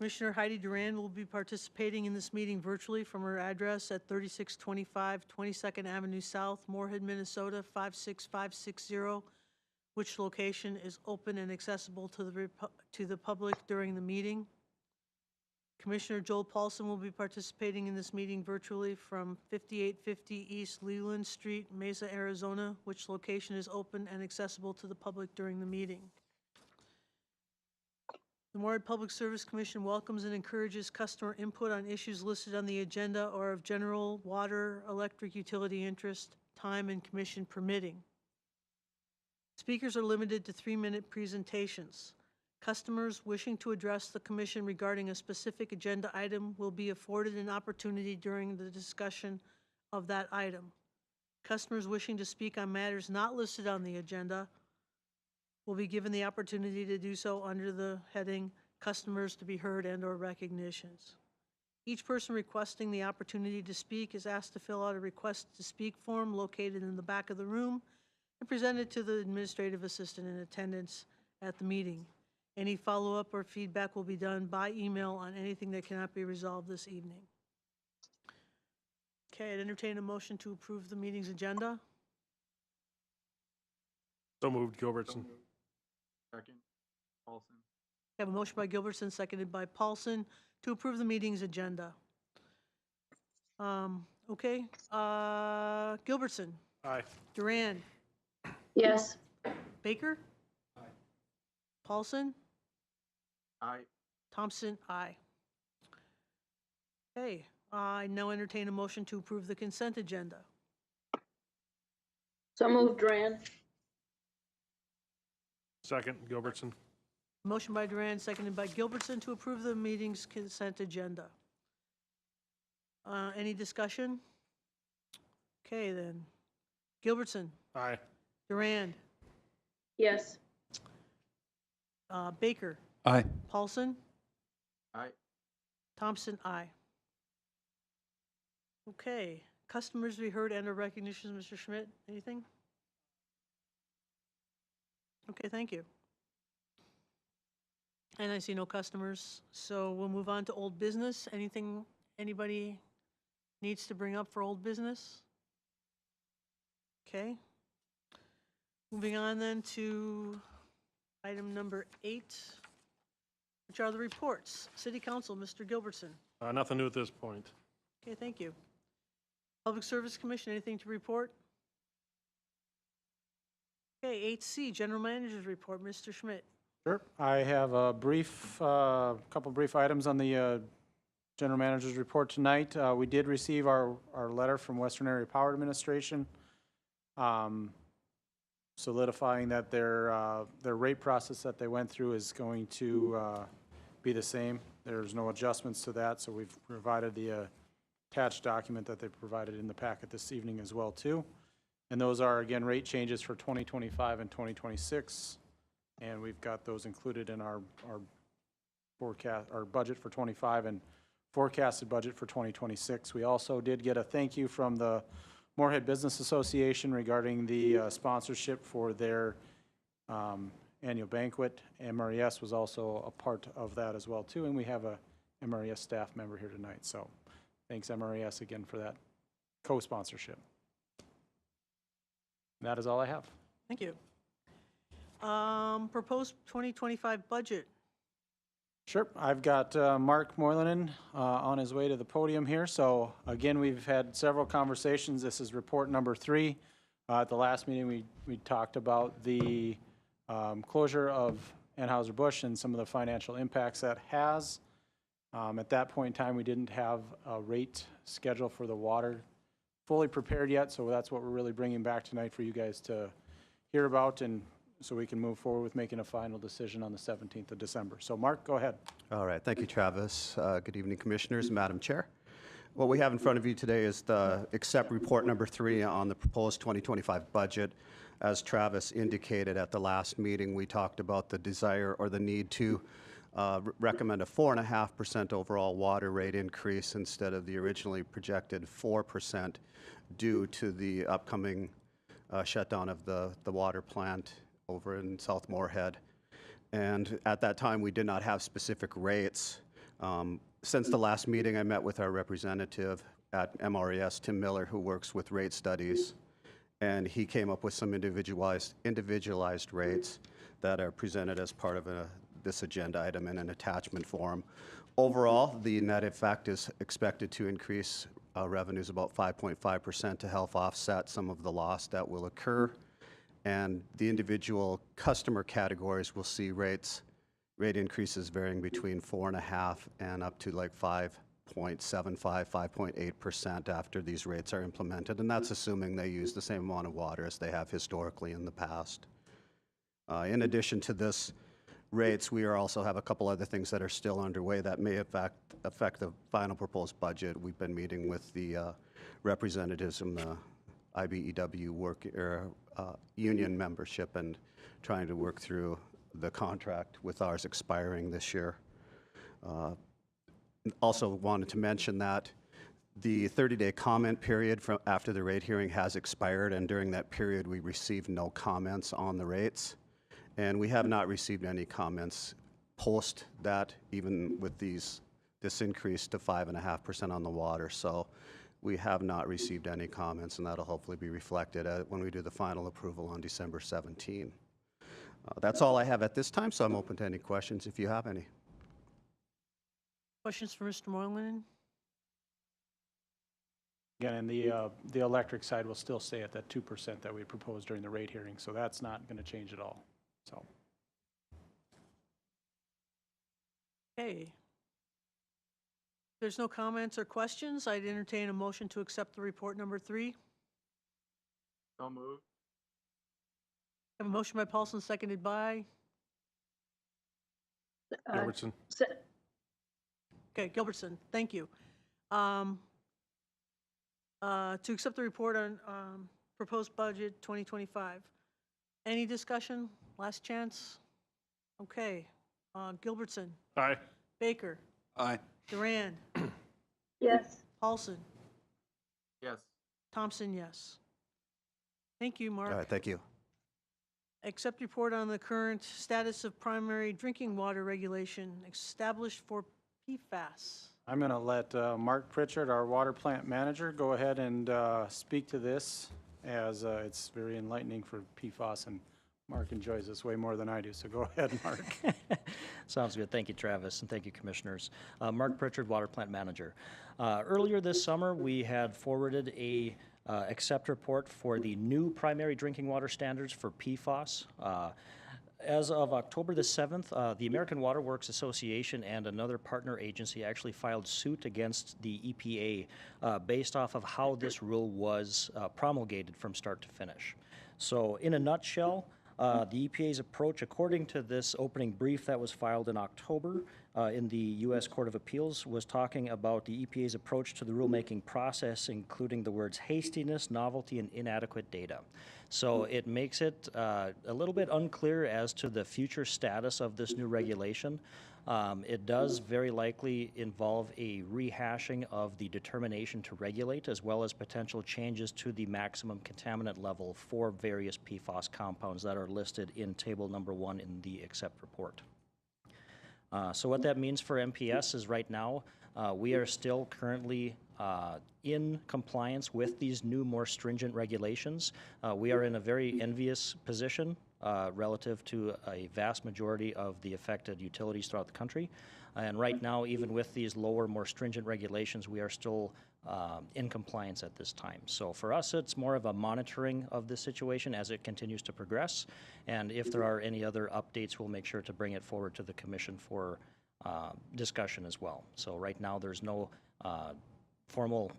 Commissioner Heidi Duran will be participating in this meeting virtually from her address at 3625 22nd Avenue South, Moorhead, Minnesota 56560, which location is open and accessible to the public during the meeting. Commissioner Joel Paulson will be participating in this meeting virtually from 5850 East Leland Street, Mesa, Arizona, which location is open and accessible to the public during the meeting. The Moorhead Public Service Commission welcomes and encourages customer input on issues listed on the agenda or of general water, electric utility interest, time, and commission permitting. Speakers are limited to 3-minute presentations. Customers wishing to address the commission regarding a specific agenda item will be afforded an opportunity during the discussion of that item. Customers wishing to speak on matters not listed on the agenda will be given the opportunity to do so under the heading Customers to be Heard and/or Recognitions. Each person requesting the opportunity to speak is asked to fill out a request to speak form located in the back of the room and presented to the administrative assistant in attendance at the meeting. Any follow-up or feedback will be done by email on anything that cannot be resolved this evening. Okay, I'd entertain a motion to approve the meeting's agenda. So moved, Gilbertson. Second, Paulson. I have a motion by Gilbertson, seconded by Paulson, to approve the meeting's agenda. Okay, Gilbertson. Aye. Duran. Yes. Baker. Aye. Paulson. Aye. Thompson, aye. Okay, I now entertain a motion to approve the consent agenda. So moved, Duran. Second, Gilbertson. Motion by Duran, seconded by Gilbertson to approve the meeting's consent agenda. Any discussion? Okay, then. Gilbertson. Aye. Duran. Yes. Baker. Aye. Paulson. Aye. Thompson, aye. Okay, customers to be heard and/or recognitions, Mr. Schmidt, anything? Okay, thank you. And I see no customers, so we'll move on to old business. Anything anybody needs to bring up for old business? Okay. Moving on then to item number 8, which are the reports. City Council, Mr. Gilbertson. Nothing new at this point. Okay, thank you. Public Service Commission, anything to report? Okay, 8C, General Manager's Report, Mr. Schmidt. Sure. I have a couple brief items on the General Manager's report tonight. We did receive our letter from Western Area Power Administration solidifying that their rate process that they went through is going to be the same. There's no adjustments to that, so we've provided the attached document that they provided in the packet this evening as well too. And those are, again, rate changes for 2025 and 2026. And we've got those included in our forecast, our budget for 25 and forecasted budget for 2026. We also did get a thank you from the Moorhead Business Association regarding the sponsorship for their annual banquet. MRES was also a part of that as well too. And we have a MRES staff member here tonight. So thanks MRES again for that co-sponsorship. That is all I have. Thank you. Proposed 2025 budget. Sure. I've got Mark Moylanen on his way to the podium here. So again, we've had several conversations. This is report number 3. At the last meeting, we talked about the closure of Anheuser-Busch and some of the financial impacts that has. At that point in time, we didn't have a rate schedule for the water fully prepared yet, so that's what we're really bringing back tonight for you guys to hear about, and so we can move forward with making a final decision on the 17th of December. So Mark, go ahead. All right, thank you, Travis. Good evening, Commissioners, Madam Chair. What we have in front of you today is the accept report number 3 on the proposed 2025 budget. As Travis indicated at the last meeting, we talked about the desire or the need to recommend a 4.5% overall water rate increase instead of the originally projected 4% due to the upcoming shutdown of the water plant over in South Moorhead. And at that time, we did not have specific rates Since the last meeting, I met with our representative at MRES, Tim Miller, who works with rate studies, and he came up with some individualized rates that are presented as part of this agenda item in an attachment form. Overall, the net effect is expected to increase revenues about 5.5% to help offset some of the loss that will occur. And the individual customer categories will see rate increases varying between 4.5% and up to like 5.75%, 5.8% after these rates are implemented. And that's assuming they use the same amount of water as they have historically in the past. In addition to this rates, we also have a couple other things that are still underway that may affect the final proposed budget. We've been meeting with the representatives from the IBEW union membership and trying to work through the contract with ours expiring this year. Also wanted to mention that the 30-day comment period after the rate hearing has expired, and during that period we received no comments on the rates. And we have not received any comments post that, even with this increase to 5.5% on the water. So we have not received any comments, and that'll hopefully be reflected when we do the final approval on December 17. That's all I have at this time, so I'm open to any questions if you have any. Questions for Mr. Moylan? Again, and the electric side will still stay at that 2% that we proposed during the rate hearing, so that's not going to change at all. So, Okay. If there's no comments or questions, I'd entertain a motion to accept the report number 3. So moved. I have a motion by Paulson, seconded by, Gilbertson. okay, Gilbertson, thank you. To accept the report on proposed budget 2025. Any discussion? Last chance? Okay. Gilbertson, Aye. Baker, Aye. Duran, Yes. Paulson, Yes. Thompson, yes. Thank you, Mark. All right, thank you. Accept report on the current status of primary drinking water regulation established for PFAS. I'm going to let Mark Pritchard, our water plant manager, go ahead and speak to this, as it's very enlightening for PFAS, and Mark enjoys this way more than I do, so go ahead, Mark. Sounds good. Thank you, Travis, and thank you, Commissioners. Mark Pritchard, Water Plant Manager. Earlier this summer, we had forwarded a accept report for the new primary drinking water standards for PFAS. As of October the 7th, the American Water Works Association and another partner agency actually filed suit against the EPA based off of how this rule was promulgated from start to finish. So in a nutshell, the EPA's approach, according to this opening brief that was filed in October in the U.S. Court of Appeals, was talking about the EPA's approach to the rulemaking process, including the words hastiness, novelty, and inadequate data. So it makes it a little bit unclear as to the future status of this new regulation. It does very likely involve a rehashing of the determination to regulate, as well as potential changes to the maximum contaminant level for various PFAS compounds that are listed in table number 1 in the accept report. So what that means for MPS is right now we are still currently in compliance with these new, more stringent regulations. We are in a very envious position relative to a vast majority of the affected utilities throughout the country. And right now, even with these lower, more stringent regulations, we are still in compliance at this time. So for us, it's more of a monitoring of the situation as it continues to progress. And if there are any other updates, we'll make sure to bring it forward to the Commission for discussion as well. So right now, there's no formal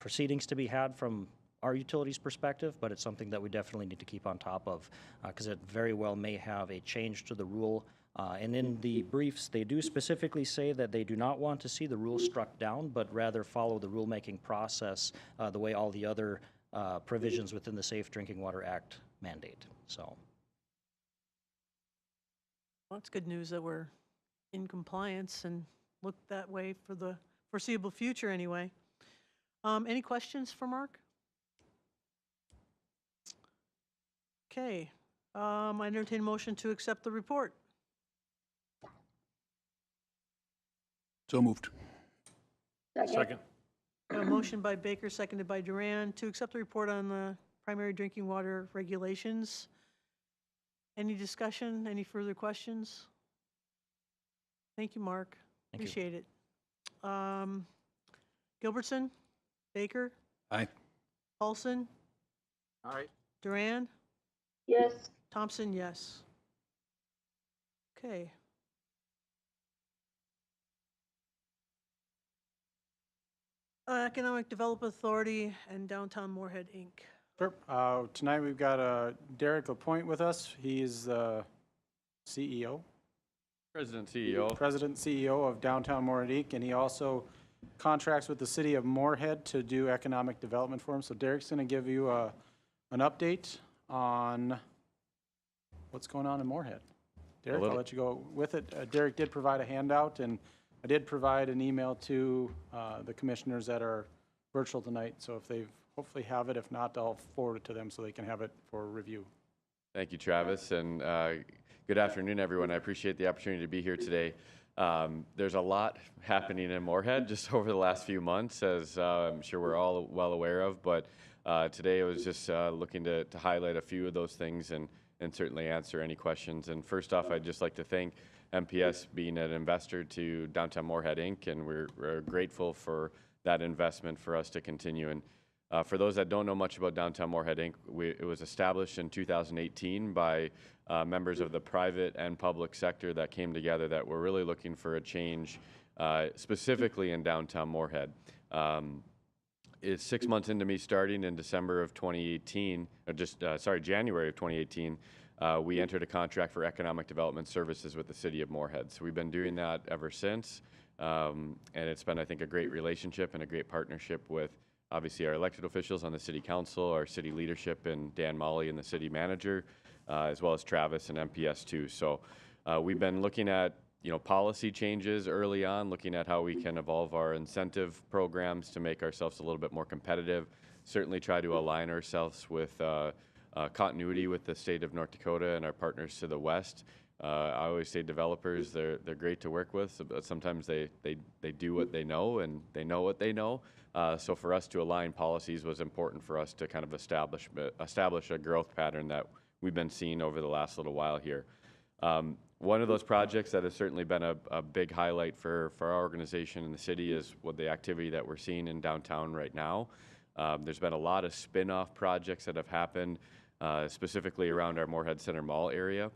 proceedings to be had from our utilities perspective, but it's something that we definitely need to keep on top of because it very well may have a change to the rule. And in the briefs, they do specifically say that they do not want to see the rule struck down, but rather follow the rulemaking process the way all the other provisions within the Safe Drinking Water Act mandate. So, Well, it's good news that we're in compliance and look that way for the foreseeable future anyway. Any questions for Mark? Okay, I entertain a motion to accept the report. So moved. Second. A motion by Baker, seconded by Duran, to accept the report on the primary drinking water regulations. Any discussion? Any further questions? Thank you, Mark. Thank you. Appreciate it. Gilbertson? Baker? Aye. Paulson? Aye. Duran? Yes. Thompson, yes. Okay. Economic Development Authority and Downtown Moorhead, Inc. Sure. Tonight we've got Derek Lapointe with us. He is the CEO, President CEO. President CEO of Downtown Moorhead Inc., and he also contracts with the city of Moorhead to do economic development for him. So Derek's going to give you an update on what's going on in Moorhead. Derek, I'll let you go with it. Derek did provide a handout, and I did provide an email to the commissioners that are virtual tonight. So if they hopefully have it, if not, I'll forward it to them so they can have it for review. Thank you, Travis, and good afternoon, everyone. I appreciate the opportunity to be here today. There's a lot happening in Moorhead just over the last few months, as I'm sure we're all well aware of, but today I was just looking to highlight a few of those things and certainly answer any questions. And first off, I'd just like to thank MPS being an investor to Downtown Moorhead Inc., and we're grateful for that investment for us to continue. And for those that don't know much about Downtown Moorhead Inc., it was established in 2018 by members of the private and public sector that came together that were really looking for a change, specifically in downtown Moorhead. It's 6 months into me starting in December of 2018, or January of 2018, we entered a contract for economic development services with the city of Moorhead. So we've been doing that ever since, and it's been, I think, a great relationship and a great partnership with obviously our elected officials on the city council, our city leadership, and Dan Molly and the city manager, as well as Travis and MPS too. So we've been looking at policy changes early on, looking at how we can evolve our incentive programs to make ourselves a little bit more competitive, certainly try to align ourselves with continuity with the state of North Dakota and our partners to the west. I always say developers, they're great to work with, but sometimes they do what they know, and they know what they know. So for us to align policies was important for us to kind of establish a growth pattern that we've been seeing over the last little while here. One of those projects that has certainly been a big highlight for our organization in the city is what the activity that we're seeing in downtown right now. There's been a lot of spin-off projects that have happened, specifically around our Moorhead Center Mall area.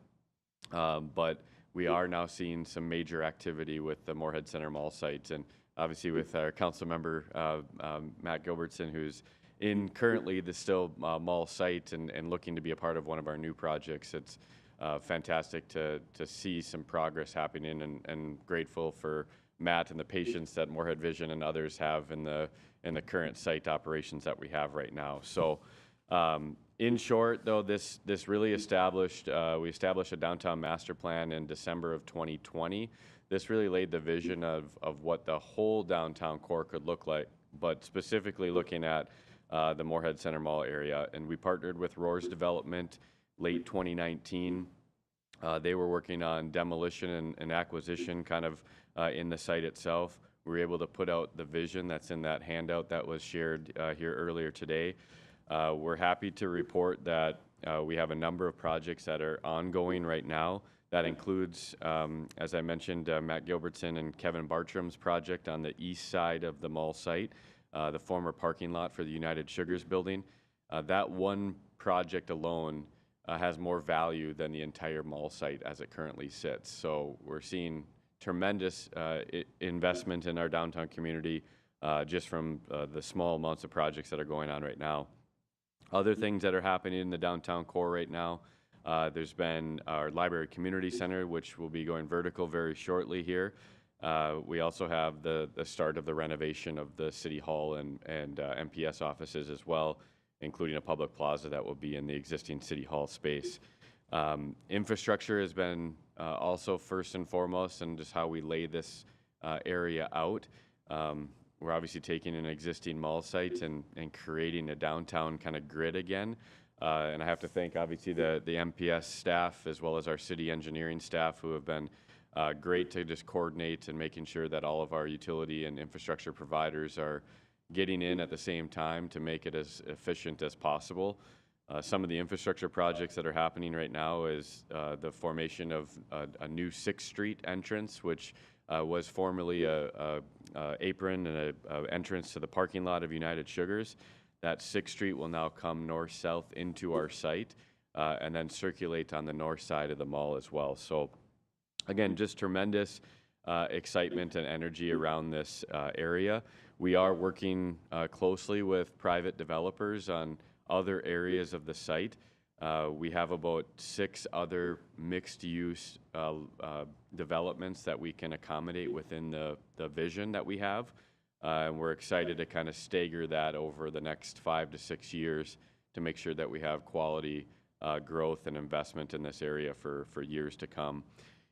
But we are now seeing some major activity with the Moorhead Center Mall site, and obviously with our council member, Matt Gilbertson, who's in currently the still mall site and looking to be a part of one of our new projects. It's fantastic to see some progress happening, and grateful for Matt and the patience that Moorhead Vision and others have in the current site operations that we have right now. So in short, though, this really we established a downtown master plan in December of 2020. This really laid the vision of what the whole downtown core could look like, but specifically looking at the Moorhead Center Mall area. And we partnered with Roars Development late 2019. They were working on demolition and acquisition kind of in the site itself. We were able to put out the vision that's in that handout that was shared here earlier today. We're happy to report that we have a number of projects that are ongoing right now. That includes, as I mentioned, Matt Gilbertson and Kevin Bartram's project on the east side of the mall site, the former parking lot for the United Sugars building. That one project alone has more value than the entire mall site as it currently sits. So we're seeing tremendous investment in our downtown community just from the small amounts of projects that are going on right now. Other things that are happening in the downtown core right now, there's been our library community center, which will be going vertical very shortly here. We also have the start of the renovation of the city hall and MPS offices as well, including a public plaza that will be in the existing city hall space. Infrastructure has been also first and foremost, and just how we lay this area out. We're obviously taking an existing mall site and creating a downtown kind of grid again. And I have to thank, obviously, the MPS staff as well as our city engineering staff who have been Great to just coordinate and making sure that all of our utility and infrastructure providers are getting in at the same time to make it as efficient as possible. Some of the infrastructure projects that are happening right now is the formation of a new 6th Street entrance, which was formerly a apron and a entrance to the parking lot of United Sugars. That 6th Street will now come north-south into our site and then circulate on the north side of the mall as well. So again, just tremendous excitement and energy around this area. We are working closely with private developers on other areas of the site. We have about 6 other mixed-use developments that we can accommodate within the vision that we have. And we're excited to kind of stagger that over the next 5 to 6 years to make sure that we have quality growth and investment in this area for years to come.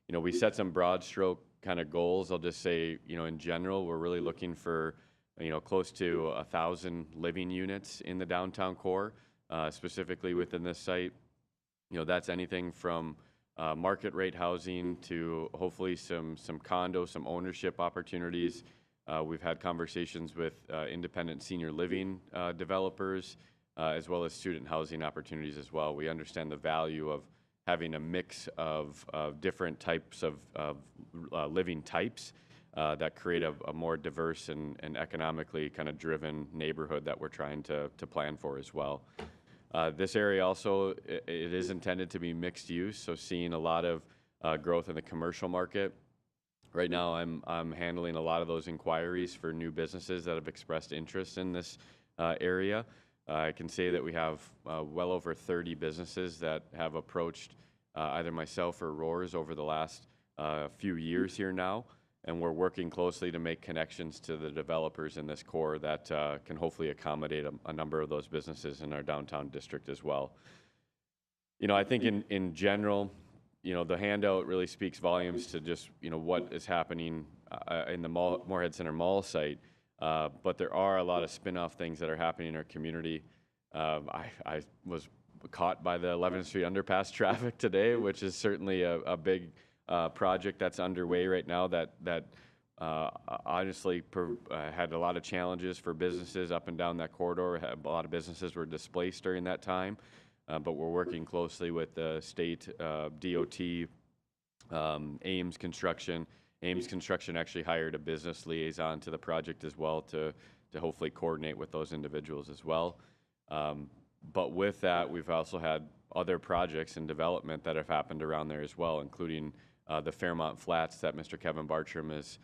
You know, we set some broad stroke kind of goals. I'll just say, you know, in general, we're really looking for, you know, close to 1,000 living units in the downtown core, specifically within this site. You know, that's anything from market rate housing to hopefully some condo, some ownership opportunities. We've had conversations with independent senior living developers, as well as student housing opportunities as well. We understand the value of having a mix of different types of living types that create a more diverse and economically kind of driven neighborhood that we're trying to plan for as well. This area also, it is intended to be mixed use, so seeing a lot of growth in the commercial market. Right now, I'm handling a lot of those inquiries for new businesses that have expressed interest in this area. I can say that we have well over 30 businesses that have approached either myself or Roars over the last few years here now, and we're working closely to make connections to the developers in this core that can hopefully accommodate a number of those businesses in our downtown district as well. You know, I think in general, you know, the handout really speaks volumes to just, you know, what is happening in the Moorhead Center Mall site, but there are a lot of spin-off things that are happening in our community. I was caught by the 11th Street underpass traffic today, which is certainly a big project that's underway right now that honestly had a lot of challenges for businesses up and down that corridor. A lot of businesses were displaced during that time. But we're working closely with the state DOT, Ames Construction. Ames Construction actually hired a business liaison to the project as well to hopefully coordinate with those individuals as well. But with that, we've also had other projects in development that have happened around there as well, including the Fairmont Flats that Mr. Kevin Bartram is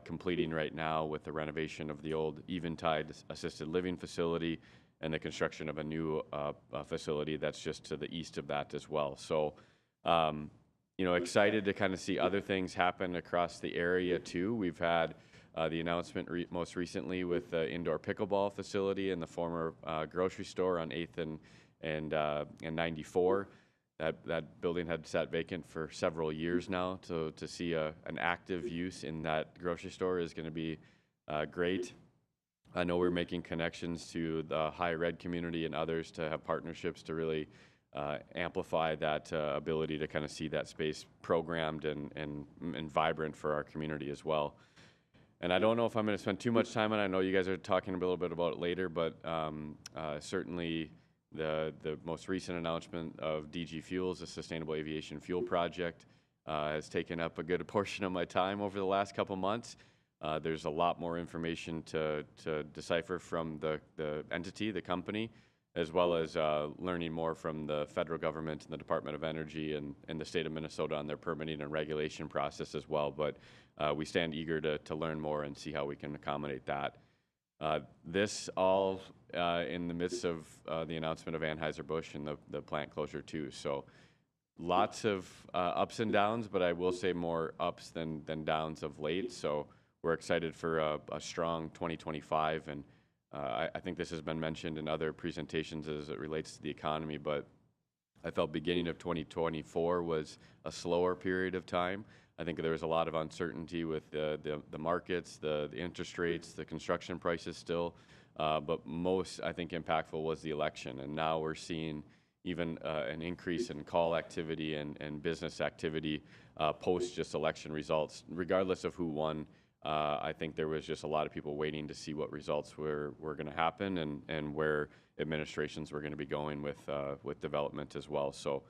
completing right now with the renovation of the old Eventide assisted living facility and the construction of a new facility that's just to the east of that as well. So, you know, excited to kind of see other things happen across the area too. We've had the announcement most recently with the indoor pickleball facility in the former grocery store on 8th and 94. That building had sat vacant for several years now. So to see an active use in that grocery store is going to be great. I know we're making connections to the higher ed community and others to have partnerships to really amplify that ability to kind of see that space programmed and vibrant for our community as well. And I don't know if I'm going to spend too much time on it. I know you guys are talking a little bit about it later, but certainly the most recent announcement of DG Fuels, the Sustainable Aviation Fuel Project, has taken up a good portion of my time over the last couple months. There's a lot more information to decipher from the entity, the company, as well as learning more from the federal government and the Department of Energy and the state of Minnesota on their permitting and regulation process as well. But we stand eager to learn more and see how we can accommodate that. This all in the midst of the announcement of Anheuser-Busch and the plant closure too. So lots of ups and downs, but I will say more ups than downs of late. So we're excited for a strong 2025, and I think this has been mentioned in other presentations as it relates to the economy, but I felt beginning of 2024 was a slower period of time. I think there was a lot of uncertainty with the markets, the interest rates, the construction prices still, but most, I think, impactful was the election, and now we're seeing even an increase in call activity and business activity post just election results. Regardless of who won, I think there was just a lot of people waiting to see what results were going to happen and where administrations were going to be going with development as well. So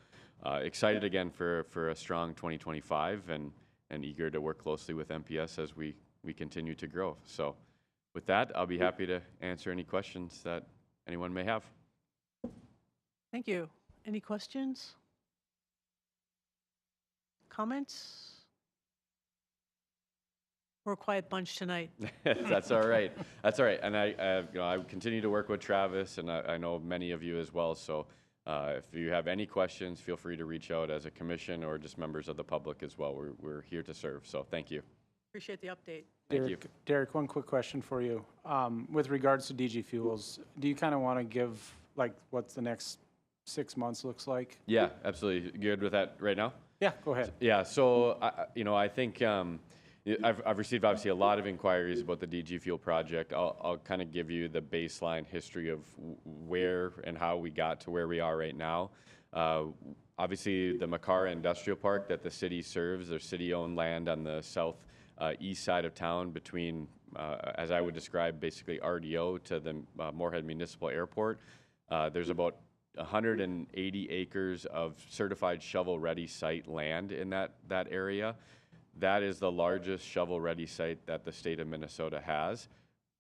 excited again for a strong 2025 and eager to work closely with MPS as we continue to grow. So with that, I'll be happy to answer any questions that anyone may have. Thank you. Any questions? Comments? We're a quiet bunch tonight. That's all right. That's all right. And I continue to work with Travis, and I know many of you as well. So if you have any questions, feel free to reach out as a commission or just members of the public as well. We're here to serve. So thank you. Appreciate the update. Thank you. Derek, one quick question for you. With regards to DG Fuels, do you kind of want to give, like, what's the next 6 months looks like? Yeah, absolutely. Good with that right now? Yeah, go ahead. Yeah. So I think I've received obviously a lot of inquiries about the DG Fuel project. I'll kind of give you the baseline history of where and how we got to where we are right now. Obviously, the Makara Industrial Park that the city serves, their city-owned land on the south east side of town between, as I would describe, basically RDO to the Moorhead Municipal Airport. There's about 180 acres of certified shovel-ready site land in that area. That is the largest shovel-ready site that the state of Minnesota has,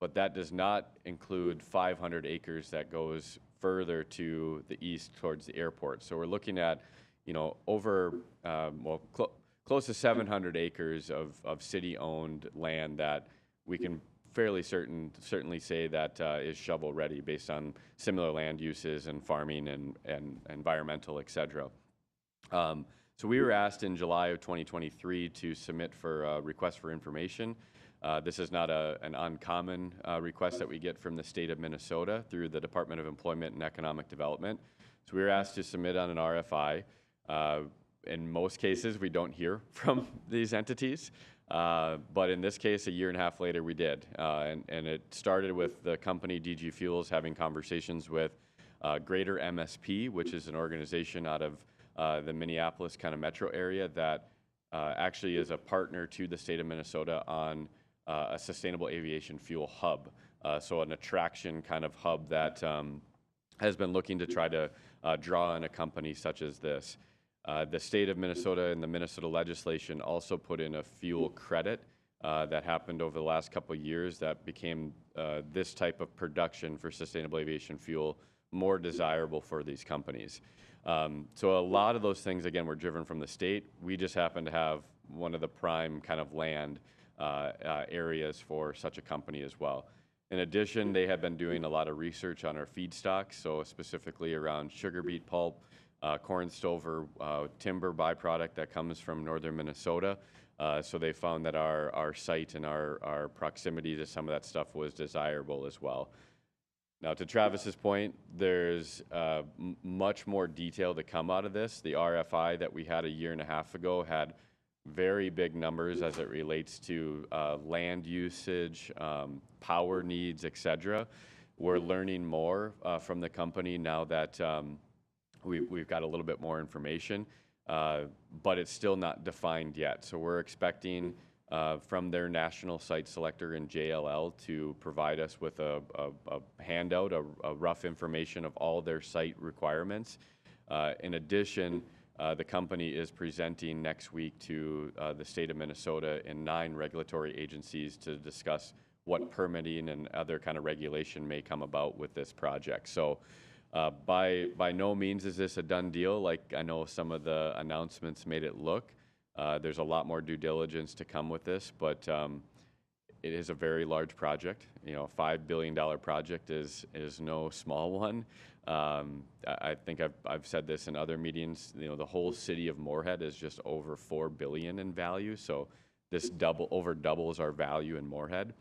but that does not include 500 acres that goes further to the east towards the airport. So we're looking at, over, close to 700 acres of city-owned land that we can fairly certainly say that is shovel-ready based on similar land uses and farming and environmental, et cetera. So we were asked in July of 2023 to submit for a request for information. This is not an uncommon request that we get from the state of Minnesota through the Department of Employment and Economic Development. So we were asked to submit on an RFI. In most cases, we don't hear from these entities. But in this case, a year and a half later, we did. And it started with the company DG Fuels having conversations with Greater MSP, which is an organization out of the Minneapolis kind of metro area that actually is a partner to the state of Minnesota on a sustainable aviation fuel hub. So an attraction kind of hub that has been looking to try to draw in a company such as this. The state of Minnesota and the Minnesota legislation also put in a fuel credit that happened over the last couple of years that became this type of production for sustainable aviation fuel more desirable for these companies. So a lot of those things, again, were driven from the state. We just happen to have one of the prime kind of land areas for such a company as well. In addition, they have been doing a lot of research on our feedstocks, so specifically around sugar beet pulp, corn stover, timber byproduct that comes from northern Minnesota. So they found that our site and our proximity to some of that stuff was desirable as well. Now, to Travis's point, there's much more detail to come out of this. The RFI that we had a year and a half ago had very big numbers as it relates to land usage, power needs, et cetera. We're learning more from the company now that we've got a little bit more information, but it's still not defined yet. So we're expecting from their national site selector in JLL to provide us with a handout, a rough information of all their site requirements. In addition, the company is presenting next week to the state of Minnesota in 9 regulatory agencies to discuss what permitting and other kind of regulation may come about with this project. So by no means is this a done deal like I know some of the announcements made it look. There's a lot more due diligence to come with this, but it is a very large project. A $5 billion project is no small one. I think I've said this in other meetings. The whole city of Moorhead is just over $4 billion in value. So this over doubles our value in Moorhead.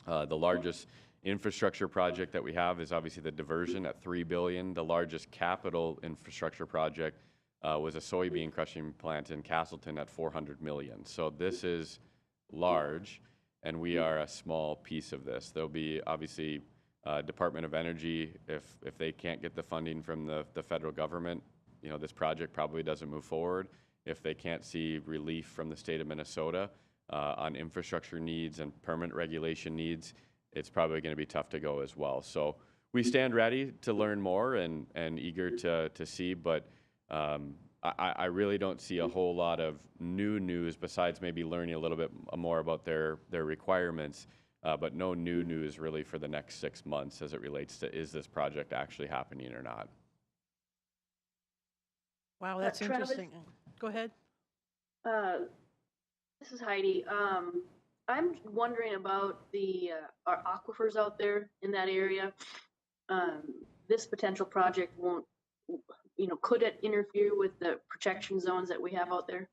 The largest infrastructure project that we have is obviously the diversion at $3 billion. The largest capital infrastructure project was a soybean crushing plant in Castleton at $400 million. So this is large, and we are a small piece of this. There'll be obviously Department of Energy, if they can't get the funding from the federal government, this project probably doesn't move forward. If they can't see relief from the state of Minnesota on infrastructure needs and permit regulation needs, it's probably going to be tough to go as well. So we stand ready to learn more and eager to see, but I really don't see a whole lot of new news besides maybe learning a little bit more about their requirements, but no new news really for the next 6 months as it relates to is this project actually happening or not. Wow, that's Travis? interesting. Go ahead. This is Heidi. I'm wondering about our aquifers out there in that area. This potential project won't, could it interfere with the protection zones that we have out there?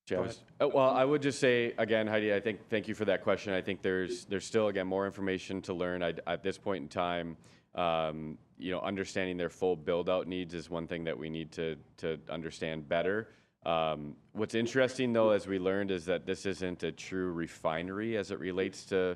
Travis? Well, I would just say again, Heidi, thank you for that question. I think there's still again more information to learn. At this point in time, understanding their full build-out needs is one thing that we need to understand better. What's interesting though, as we learned, is that this isn't a true refinery as it relates to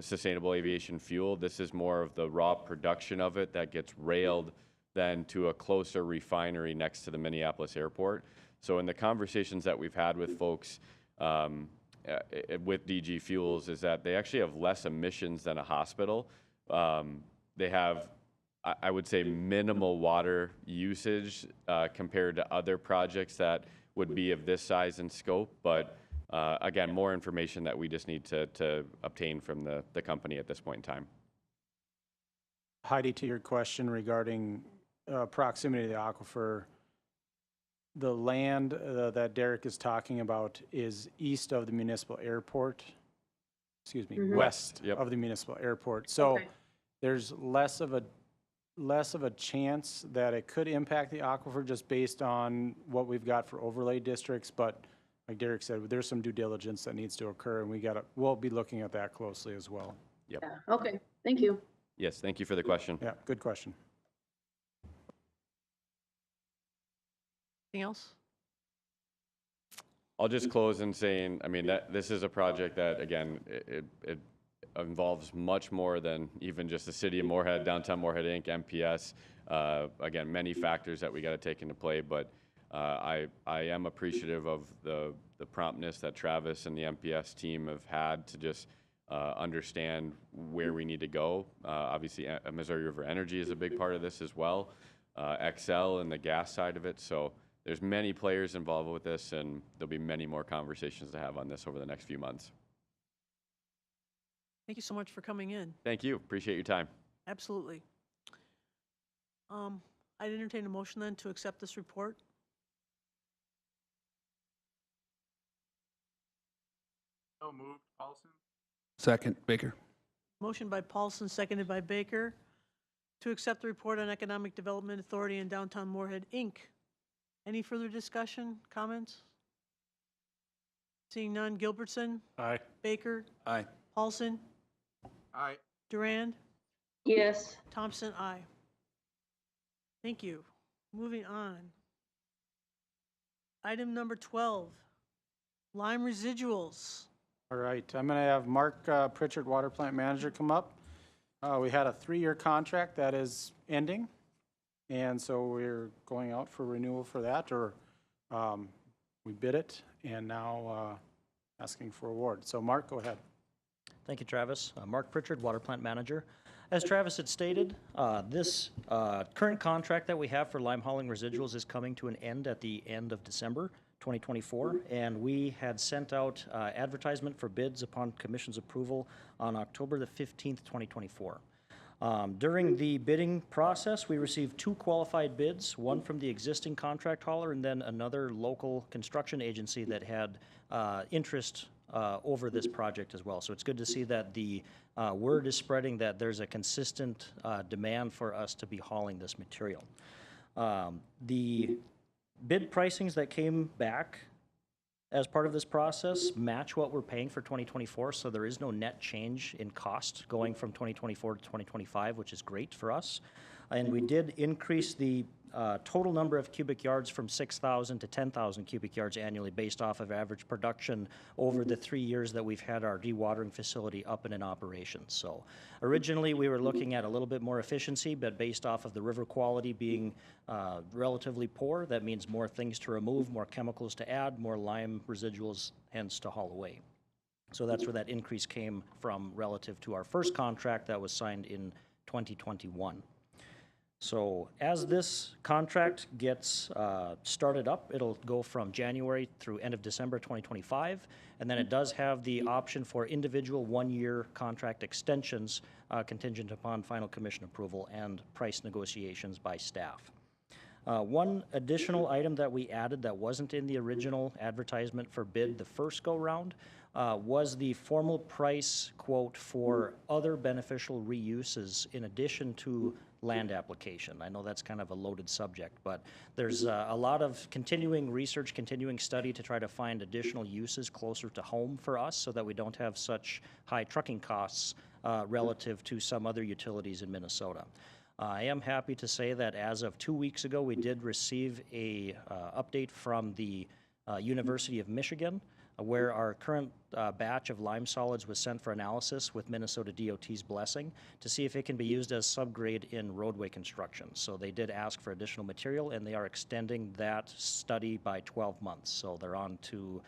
sustainable aviation fuel. This is more of the raw production of it that gets railed then to a closer refinery next to the Minneapolis airport. So in the conversations that we've had with folks with DG Fuels is that they actually have less emissions than a hospital. They have, I would say, minimal water usage compared to other projects that would be of this size and scope. But again, more information that we just need to obtain from the company at this point in time. Heidi, to your question regarding proximity to the aquifer, the land that Derek is talking about is east of the municipal airport. Excuse me, west Yep. of the municipal airport. So Okay. there's less of a chance that it could impact the aquifer just based on what we've got for overlay districts. But like Derek said, there's some due diligence that needs to occur, and we'll be looking at that closely as well. Yep. Yeah. Okay. Thank you. Yes, thank you for the question. Yeah, good question. Anything else? I'll just close in saying, I mean, that this is a project that, again, it involves much more than even just the city of Moorhead, Downtown Moorhead Inc., MPS. Again, many factors that we got to take into play, but I am appreciative of the promptness that Travis and the MPS team have had to just understand where we need to go. Obviously, Missouri River Energy is a big part of this as well. XL and the gas side of it. So there's many players involved with this, and there'll be many more conversations to have on this over the next few months. Thank you so much for coming in. Thank you. Appreciate your time. Absolutely. I'd entertain a motion then to accept this report. So moved, Paulson? Second, Baker. Motion by Paulson, seconded by Baker, to accept the report on Economic Development Authority and Downtown Moorhead, Inc. Any further discussion, comments? Seeing none, Gilbertson, Aye. Baker, Aye. Paulson, Aye. Durand, Yes. Thompson, aye. Thank you. Moving on. Item number 12, Lime residuals. All right, I'm going to have Mark Pritchard, Water Plant Manager, come up. We had a 3-year contract that is ending, and so we're going out for renewal for that, or we bid it, and now asking for award. So Mark, go ahead. Thank you, Travis. Mark Pritchard, Water Plant Manager. As Travis had stated, this current contract that we have for lime hauling residuals is coming to an end at the end of December 2024, and we had sent out advertisement for bids upon Commission's approval on October the 15th, 2024. During the bidding process, we received 2 qualified bids, one from the existing contract hauler and then another local construction agency that had interest over this project as well. So it's good to see that the word is spreading that there's a consistent demand for us to be hauling this material. The bid pricings that came back as part of this process match what we're paying for 2024, so there is no net change in cost going from 2024 to 2025, which is great for us. And we did increase the total number of cubic yards from 6,000 to 10,000 cubic yards annually based off of average production over the 3 years that we've had our dewatering facility up and in operation. So originally we were looking at a little bit more efficiency, but based off of the river quality being relatively poor, that means more things to remove, more chemicals to add, more lime residuals hence to haul away. So that's where that increase came from relative to our first contract that was signed in 2021. So as this contract gets started up, it'll go from January through end of December 2025, and then it does have the option for individual one-year contract extensions contingent upon final commission approval and price negotiations by staff. One additional item that we added that wasn't in the original advertisement for bid the first go-round was the formal price quote for other beneficial reuses in addition to land application. I know that's kind of a loaded subject, but there's a lot of continuing research, continuing study to try to find additional uses closer to home for us so that we don't have such high trucking costs relative to some other utilities in Minnesota. I am happy to say that as of 2 weeks ago, we did receive a update from the University of Michigan, where our current batch of lime solids was sent for analysis with Minnesota DOT's blessing to see if it can be used as subgrade in roadway construction. So they did ask for additional material, and they are extending that study by 12 months. So they're on to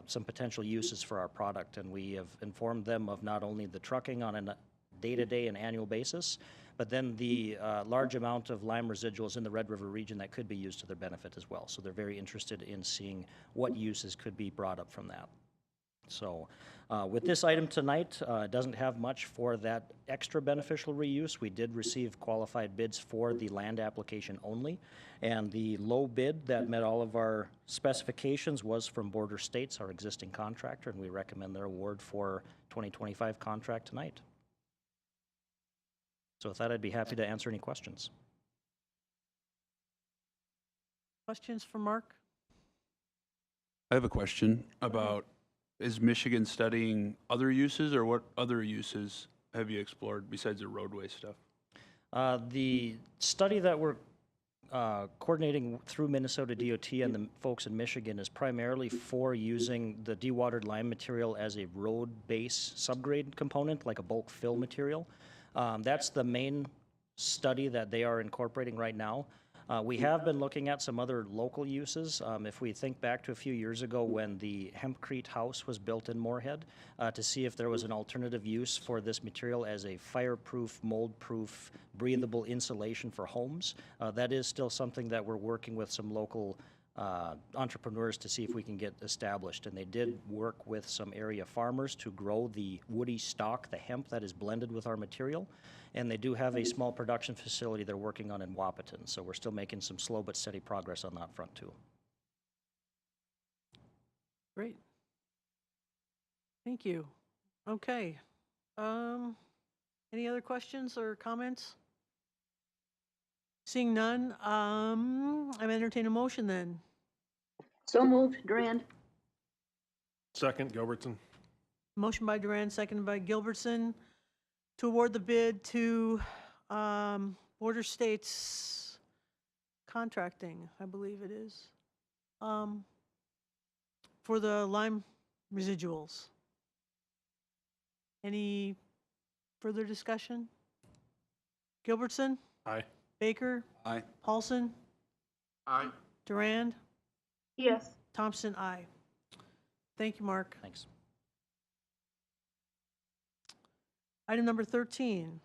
some potential uses for our product, and we have informed them of not only the trucking on a day-to-day and annual basis, but then the large amount of lime residuals in the Red River region that could be used to their benefit as well. So they're very interested in seeing what uses could be brought up from that. So with this item tonight, it doesn't have much for that extra beneficial reuse. We did receive qualified bids for the land application only, and the low bid that met all of our specifications was from Border States, our existing contractor, and we recommend their award for 2025 contract tonight. So with that, I'd be happy to answer any questions. Questions for Mark? I have a question about, is Michigan studying other uses, or what other uses have you explored besides the roadway stuff? The study that we're coordinating through Minnesota DOT and the folks in Michigan is primarily for using the dewatered lime material as a road base subgrade component, like a bulk fill material. That's the main study that they are incorporating right now. We have been looking at some other local uses. If we think back to a few years ago when the hempcrete house was built in Moorhead, to see if there was an alternative use for this material as a fireproof, mold-proof, breathable insulation for homes. That is still something that we're working with some local entrepreneurs to see if we can get established. And they did work with some area farmers to grow the woody stock, the hemp that is blended with our material. And they do have a small production facility they're working on in Wahpeton. So we're still making some slow but steady progress on that front too. Great. Thank you. Okay. Any other questions or comments? Seeing none, I'm entertain a motion then. So moved, Durand. Second, Gilbertson. Motion by Duran, seconded by Gilbertson, to award the bid to Border States Contracting, I believe it is, for the lime residuals. Any further discussion? Gilbertson? Aye. Baker? Aye. Paulson? Aye. Durand? Yes. Thompson, aye. Thank you, Mark. Thanks. Item number 13,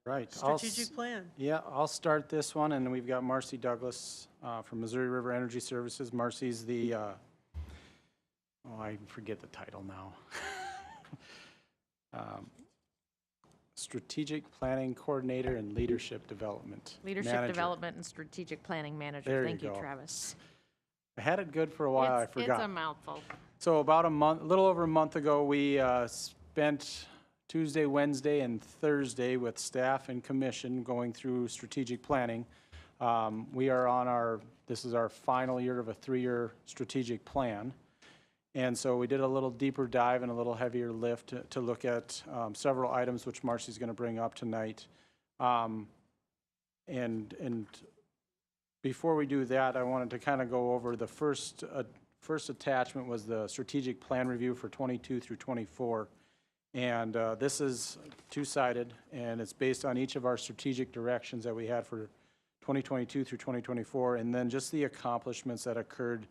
Right. strategic plan. Yeah, I'll start this one, and we've got Marcy Douglas from Missouri River Energy Services. Marcy's the, I forget the title now. Strategic Planning Coordinator and Leadership Development Leadership Manager. Development and Strategic Planning Manager. There Thank you you, go. Travis. I had it good for a while, I forgot. It's a mouthful. So about a little over a month ago, we spent Tuesday, Wednesday, and Thursday with staff and commission going through strategic planning. We are on this is our final year of a 3-year strategic plan. And so we did a little deeper dive and a little heavier lift to look at several items which Marcy's going to bring up tonight. And before we do that, I wanted to kind of go over the first attachment was the strategic plan review for 22 through 24. And this is two-sided, and it's based on each of our strategic directions that we had for 2022 through 2024, and then just the accomplishments that occurred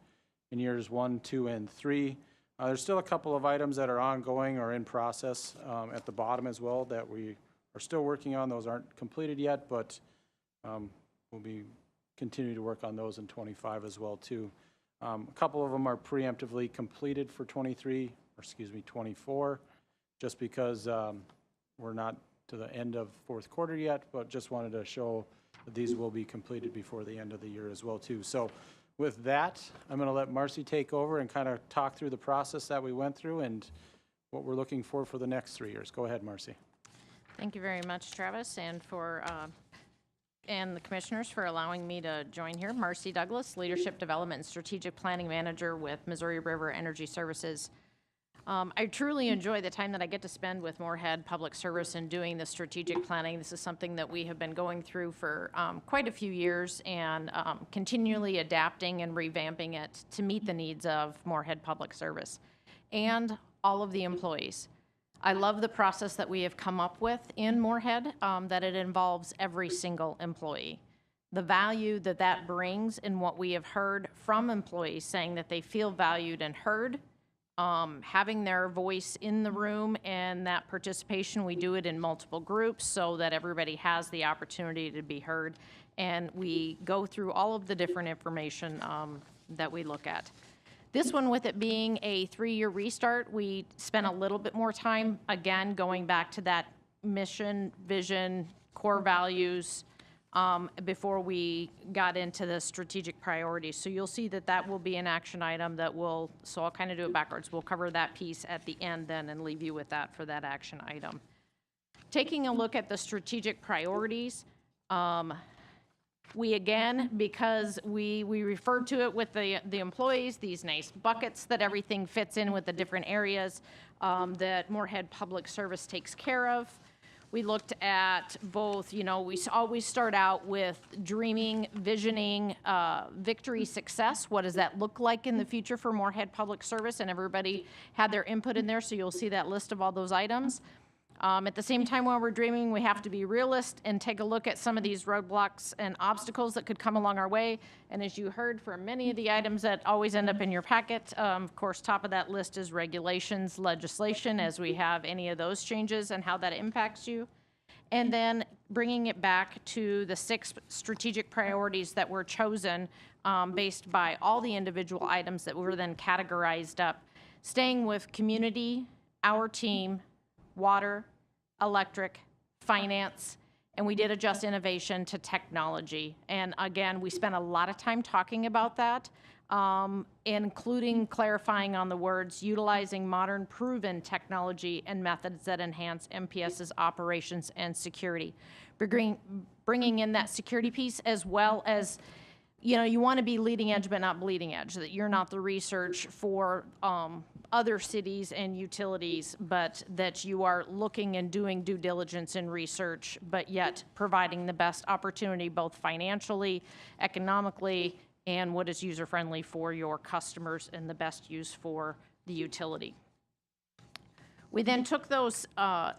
in years 1, 2, and 3. There's still a couple of items that are ongoing or in process at the bottom as well that we are still working on. Those aren't completed yet, but we'll be continue to work on those in 25 as well too. A couple of them are preemptively completed for 24, just because we're not to the end of fourth quarter yet, but just wanted to show that these will be completed before the end of the year as well too. So with that, I'm going to let Marcy take over and kind of talk through the process that we went through and what we're looking for the next 3 years. Go ahead, Marcy. Thank you very much, Travis, and the commissioners for allowing me to join here. Marcy Douglas, Leadership Development and Strategic Planning Manager with Missouri River Energy Services. I truly enjoy the time that I get to spend with Moorhead Public Service and doing the strategic planning. This is something that we have been going through for quite a few years and continually adapting and revamping it to meet the needs of Moorhead Public Service and all of the employees. I love the process that we have come up with in Moorhead, that it involves every single employee. The value that that brings in what we have heard from employees saying that they feel valued and heard, having their voice in the room and that participation, we do it in multiple groups so that everybody has the opportunity to be heard. And we go through all of the different information that we look at. This one, with it being a 3-year restart, we spent a little bit more time, again, going back to that mission, vision, core values, before we got into the strategic priorities. So you'll see that that will be an action item that will, so I'll kind of do it backwards. We'll cover that piece at the end then and leave you with that for that action item. Taking a look at the strategic priorities, we again, because we referred to it with the employees, these nice buckets that everything fits in with the different areas that Moorhead Public Service takes care of. We looked at both, we always start out with dreaming, visioning, victory, success. What does that look like in the future for Moorhead Public Service? And everybody had their input in there, so you'll see that list of all those items. At the same time, while we're dreaming, we have to be realist and take a look at some of these roadblocks and obstacles that could come along our way. And as you heard from many of the items that always end up in your packet, of course, top of that list is regulations, legislation, as we have any of those changes and how that impacts you. And then bringing it back to the 6 strategic priorities that were chosen based by all the individual items that were then categorized up, staying with community, our team, water, electric, finance, and we did adjust innovation to technology. And again, we spent a lot of time talking about that, including clarifying on the words, utilizing modern proven technology and methods that enhance MPS's operations and security. Bringing in that security piece, as well as, you want to be leading edge but not bleeding edge, that you're not the research for other cities and utilities, but that you are looking and doing due diligence and research, but yet providing the best opportunity both financially, economically, and what is user-friendly for your customers and the best use for the utility. We then took those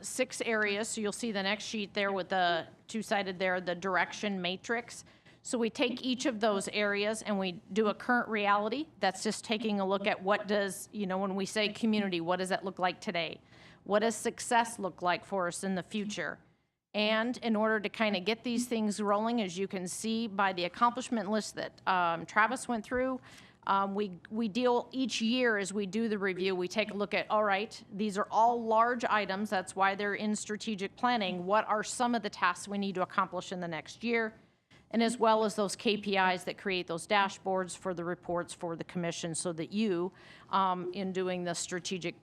6 areas, so you'll see the next sheet there with the two-sided there, the direction matrix. So we take each of those areas and we do a current reality. That's just taking a look at what does, when we say community, what does that look like today? What does success look like for us in the future? And in order to kind of get these things rolling, as you can see by the accomplishment list that Travis went through, we deal each year as we do the review, we take a look at, all right, these are all large items. That's why they're in strategic planning. What are some of the tasks we need to accomplish in the next year? And as well as those KPIs that create those dashboards for the reports for the commission, so that you, in doing the strategic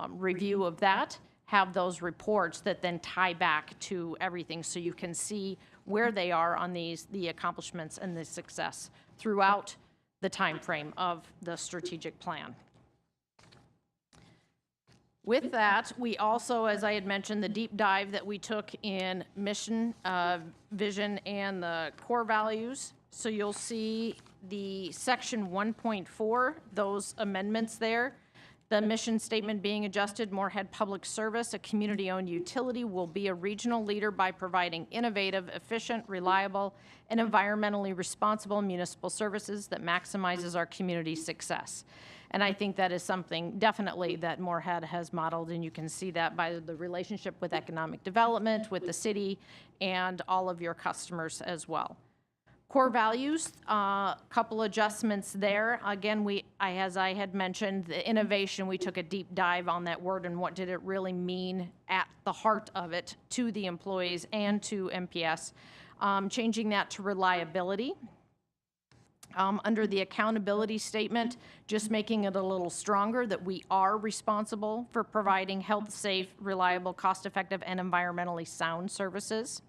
review of that, have those reports that then tie back to everything, so you can see where they are on the accomplishments and the success throughout the time frame of the strategic plan. With that, we also, as I had mentioned, the deep dive that we took in mission, vision, and the core values. So you'll see the section 1.4, those amendments there. The mission statement being adjusted, Moorhead Public Service, a community-owned utility, will be a regional leader by providing innovative, efficient, reliable, and environmentally responsible municipal services that maximizes our community's success. And I think that is something definitely that Moorhead has modeled, and you can see that by the relationship with economic development, with the city, and all of your customers as well. Core values, couple adjustments there. Again, as I had mentioned, the innovation, we took a deep dive on that word and what did it really mean at the heart of it to the employees and to MPS. Changing that to reliability. Under the accountability statement, just making it a little stronger that we are responsible for providing health, safe, reliable, cost-effective, and environmentally sound services.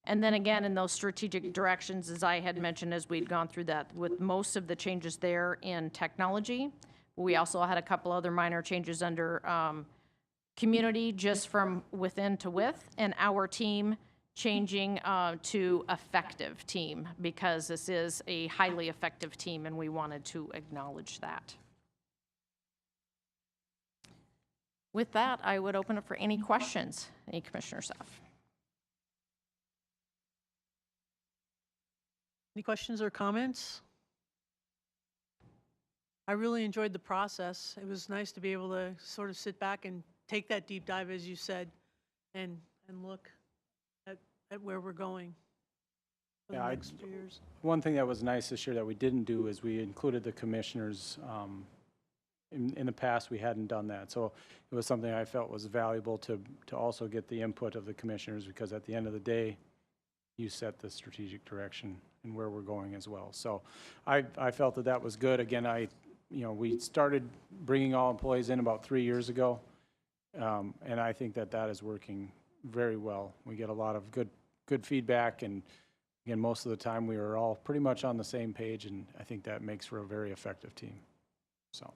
And then again, in those strategic directions, as I had mentioned, as we'd gone through that, with most of the changes there in technology. We also had a couple other minor changes under community, just from within to with, and our team changing to effective team, because this is a highly effective team, and we wanted to acknowledge that. With that, I would open up for any questions any commissioners have. Any questions or comments? I really enjoyed the process. It was nice to be able to sort of sit back and take that deep dive, as you said, and look at where we're going for the next few years. One thing that was nice this year that we didn't do is we included the commissioners. In the past, we hadn't done that. So it was something I felt was valuable to also get the input of the commissioners, because at the end of the day, you set the strategic direction and where we're going as well. So I felt that that was good. Again, we started bringing all employees in about 3 years ago, and I think that that is working very well. We get a lot of good feedback, and again, most of the time we are all pretty much on the same page, and I think that makes for a very effective team. So.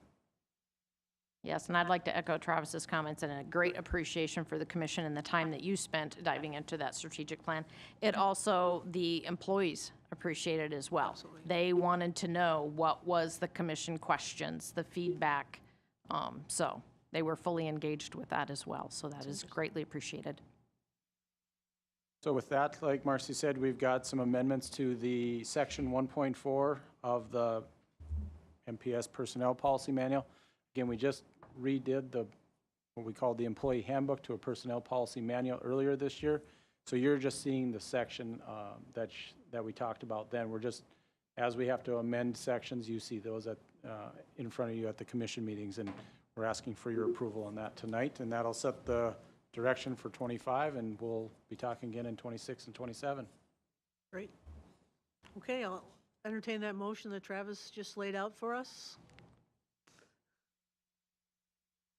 Yes, and I'd like to echo Travis's comments and a great appreciation for the commission and the time that you spent diving into that strategic plan. It also, the employees appreciated as well. Absolutely. They wanted to know what was the commission questions, the feedback. So they were fully engaged with that as well. So that is greatly appreciated. So with that, like Marcy said, we've got some amendments to the section 1.4 of the MPS Personnel Policy Manual. Again, we just redid what we called the employee handbook to a personnel policy manual earlier this year. So you're just seeing the section that we talked about then. We're just, as we have to amend sections, you see those in front of you at the commission meetings, and we're asking for your approval on that tonight, and that'll set the direction for 25, and we'll be talking again in 26 and 27. Great. Okay, I'll entertain that motion that Travis just laid out for us.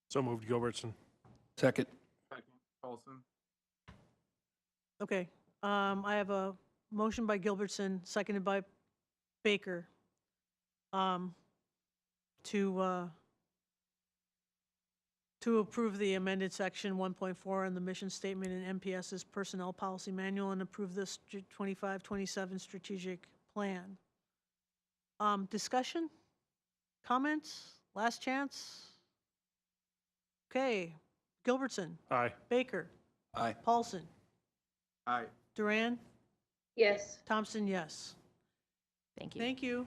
So moved, Gilbertson. Second. Second, Paulson. Okay, I have a motion by Gilbertson, seconded by Baker, to approve the amended section 1.4 in the mission statement in MPS's Personnel Policy Manual and approve this 25-27 strategic plan. Discussion? Comments? Last chance? Okay, Gilbertson, Aye. Baker, Aye. Paulson, Aye. Duran, Yes. Thompson, yes. Thank you. Thank you.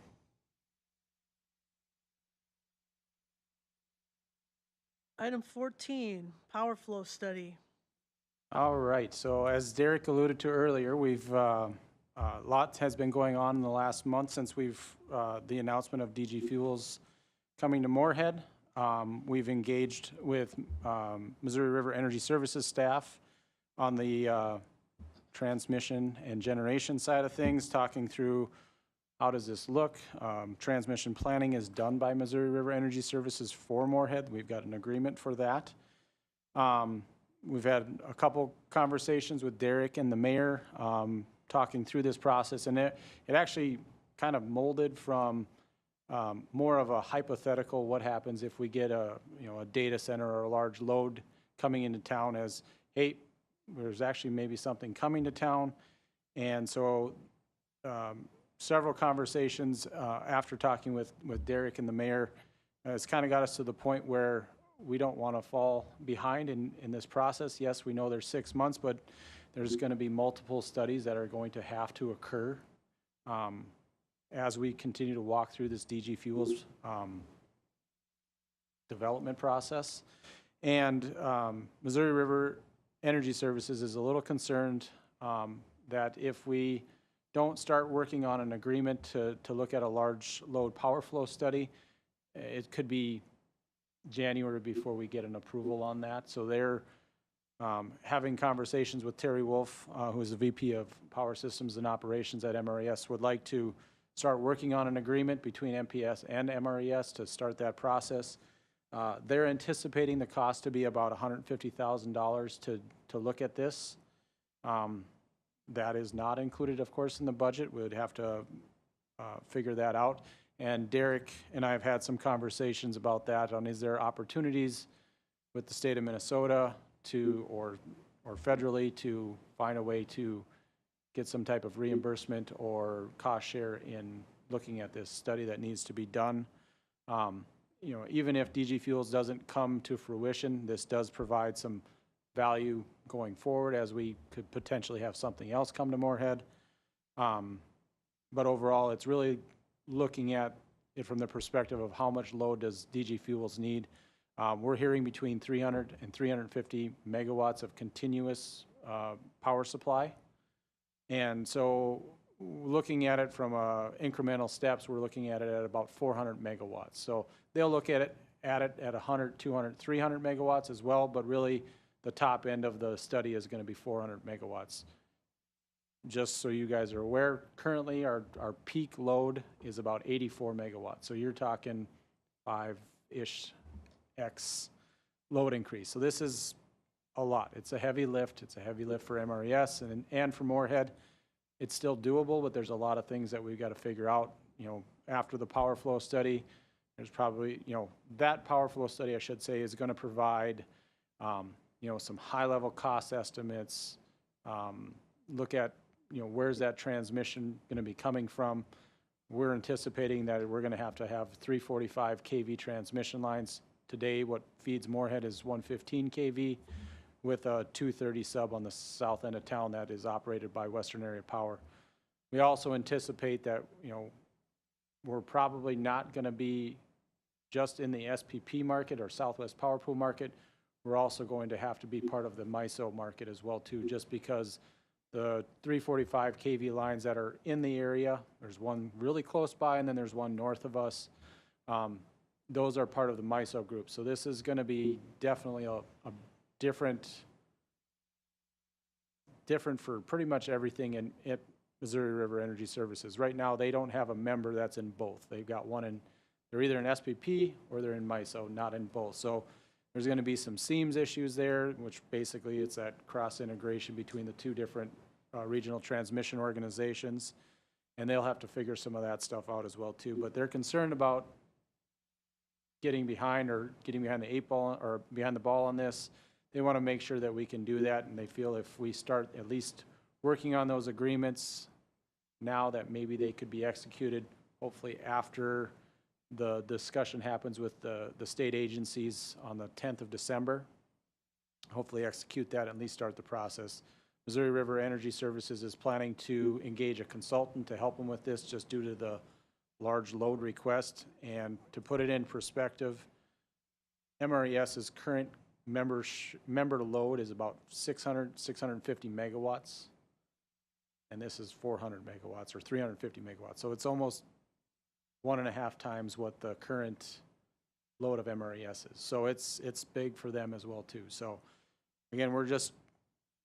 Item 14, power flow study. All right, so as Derek alluded to earlier, we've lots has been going on in the last month since the announcement of DG Fuels coming to Moorhead. We've engaged with Missouri River Energy Services staff on the transmission and generation side of things, talking through how does this look. Transmission planning is done by Missouri River Energy Services for Moorhead. We've got an agreement for that. We've had a couple conversations with Derek and the mayor talking through this process, and it actually kind of molded from more of a hypothetical, what happens if we get a, a data center or a large load coming into town as, hey, there's actually maybe something coming to town. And so several conversations after talking with Derek and the mayor, it's kind of got us to the point where we don't want to fall behind in this process. Yes, we know there's 6 months, but there's going to be multiple studies that are going to have to occur as we continue to walk through this DG Fuels development process. And Missouri River Energy Services is a little concerned that if we don't start working on an agreement to look at a large load power flow study, it could be January before we get an approval on that. So they're having conversations with Terry Wolf, who is the VP of Power Systems and Operations at MRES, would like to start working on an agreement between MPS and MRES to start that process. They're anticipating the cost to be about $150,000 to look at this. That is not included, of course, in the budget. We would have to figure that out. And Derek and I have had some conversations about that on is there opportunities with the state of Minnesota to, or federally, to find a way to get some type of reimbursement or cost share in looking at this study that needs to be done. Even if DG Fuels doesn't come to fruition, this does provide some value going forward as we could potentially have something else come to Moorhead. But overall, it's really looking at it from the perspective of how much load does DG Fuels need. We're hearing between 300 and 350 megawatts of continuous power supply. And so looking at it from incremental steps, we're looking at it at about 400 megawatts. So they'll look at it at 100, 200, 300 megawatts as well, but really the top end of the study is going to be 400 megawatts. Just so you guys are aware, currently our peak load is about 84 megawatts. So you're talking 5-ish X load increase. So this is a lot. It's a heavy lift. It's a heavy lift for MRES and for Moorhead. It's still doable, but there's a lot of things that we've got to figure out. After the power flow study, there's probably, that power flow study, I should say, is going to provide, some high-level cost estimates, look at, where's that transmission going to be coming from. We're anticipating that we're going to have 345 kV transmission lines. Today, what feeds Moorhead is 115 kV with a 230 sub on the south end of town that is operated by Western Area Power. We also anticipate that, we're probably not going to be just in the SPP market or Southwest Power Pool market. We're also going to have to be part of the MISO market as well too, just because the 345 kV lines that are in the area, there's one really close by and then there's one north of us. Those are part of the MISO group. So this is going to be definitely a different for pretty much everything in Missouri River Energy Services. Right now, they don't have a member that's in both. They've got one they're either in SPP or they're in MISO, not in both. So there's going to be some seams issues there, which basically it's that cross integration between the two different regional transmission organizations. And they'll have to figure some of that stuff out as well too. But they're concerned about getting behind the 8 ball or behind the ball on this. They want to make sure that we can do that, and they feel if we start at least working on those agreements now, that maybe they could be executed hopefully after the discussion happens with the state agencies on the 10th of December. Hopefully execute that and at least start the process. Missouri River Energy Services is planning to engage a consultant to help them with this just due to the large load request. And to put it in perspective, MRES's current member load is about 650 megawatts. And this is 400 megawatts or 350 megawatts. So it's almost 1.5 times what the current load of MRES is. So it's big for them as well too. So again, we're just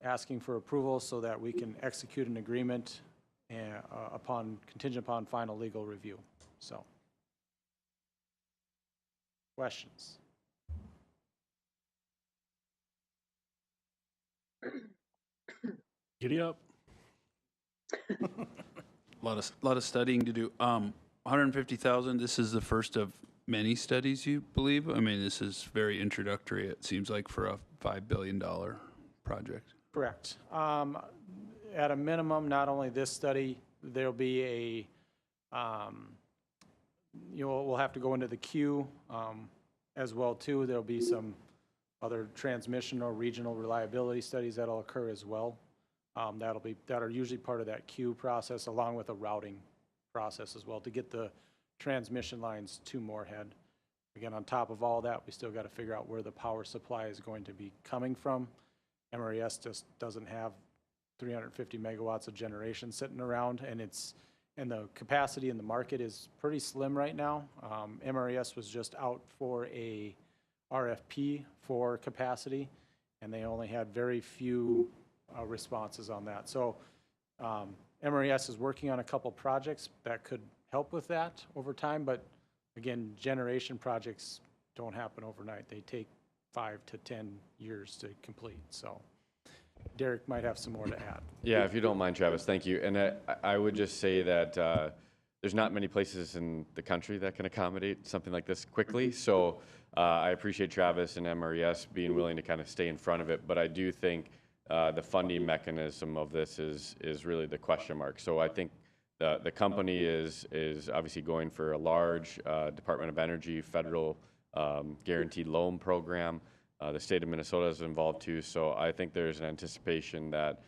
asking for approval so that we can execute an agreement contingent upon final legal review. So, questions? Giddy up. Lot of studying to do. 150,000, this is the first of many studies, you believe? I mean, this is very introductory, it seems like, for a $5 billion project. Correct. At a minimum, not only this study, there'll be we'll have to go into the queue as well too. There'll be some other transmission or regional reliability studies that'll occur as well. That are usually part of that queue process, along with a routing process as well to get the transmission lines to Moorhead. Again, on top of all that, we still got to figure out where the power supply is going to be coming from. MRES just doesn't have 350 megawatts of generation sitting around, and the capacity in the market is pretty slim right now. MRES was just out for a RFP for capacity, and they only had very few responses on that. So MRES is working on a couple projects that could help with that over time, but again, generation projects don't happen overnight. They take 5 to 10 years to complete. So Derek might have some more to add. Yeah, if you don't mind, Travis, thank you. And I would just say that there's not many places in the country that can accommodate something like this quickly. So I appreciate Travis and MRES being willing to kind of stay in front of it. But I do think the funding mechanism of this is really the question mark. So I think the company is obviously going for a large Department of Energy federal guaranteed loan program. The state of Minnesota is involved too. So I think there's an anticipation that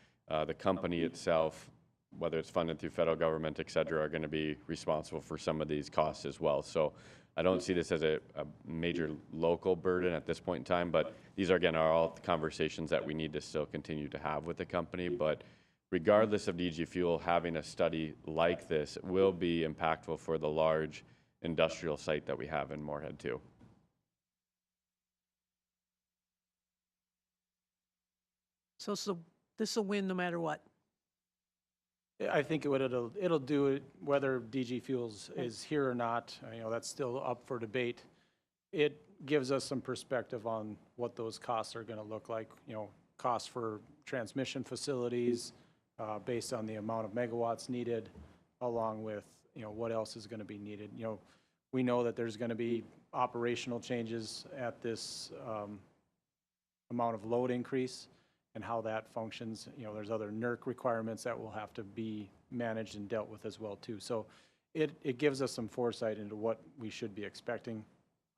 the company itself, whether it's funded through federal government, et cetera, are going to be responsible for some of these costs as well. So I don't see this as a major local burden at this point in time, but these are, again, are all conversations that we need to still continue to have with the company. But regardless of DG Fuel, having a study like this will be impactful for the large industrial site that we have in Moorhead too. So this will win no matter what. I think it'll do it whether DG Fuels is here or not. That's still up for debate. It gives us some perspective on what those costs are going to look like. Costs for transmission facilities based on the amount of megawatts needed, along with what else is going to be needed. We know that there's going to be operational changes at this amount of load increase, and how that functions. There's other NERC requirements that will have to be managed and dealt with as well too. So it gives us some foresight into what we should be expecting.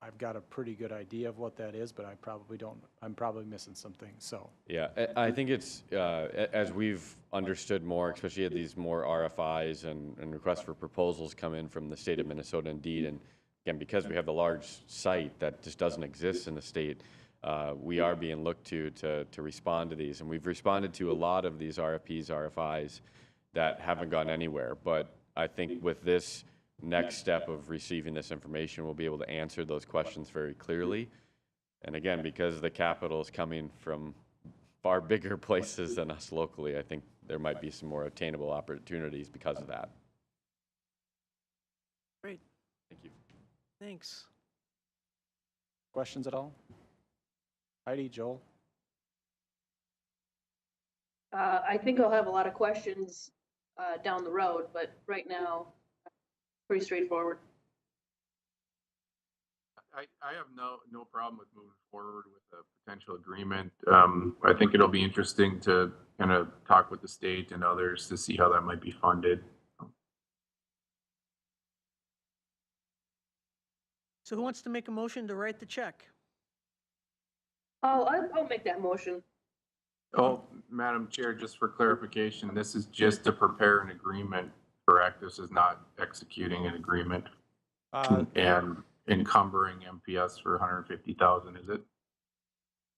I've got a pretty good idea of what that is, but I'm probably missing some things. So yeah, I think it's as we've understood more, especially as these more RFIs and requests for proposals come in from the state of Minnesota, indeed, and again, because we have the large site that just doesn't exist in the state, we are being looked to respond to these. And we've responded to a lot of these RFPs, RFIs that haven't gone anywhere. But I think with this next step of receiving this information, we'll be able to answer those questions very clearly. And again, because the capital is coming from far bigger places than us locally, I think there might be some more attainable opportunities because of that. Great. Thank you. Thanks. questions at all? Heidi, Joel? I think I'll have a lot of questions down the road, but right now, pretty straightforward. I have no problem with moving forward with a potential agreement. I think it'll be interesting to kind of talk with the state and others to see how that might be funded. So who wants to make a motion to write the check? I'll make that motion. Oh, Madam Chair, just for clarification, this is just to prepare an agreement, correct? This is not executing an agreement and encumbering MPS for 150,000, is it?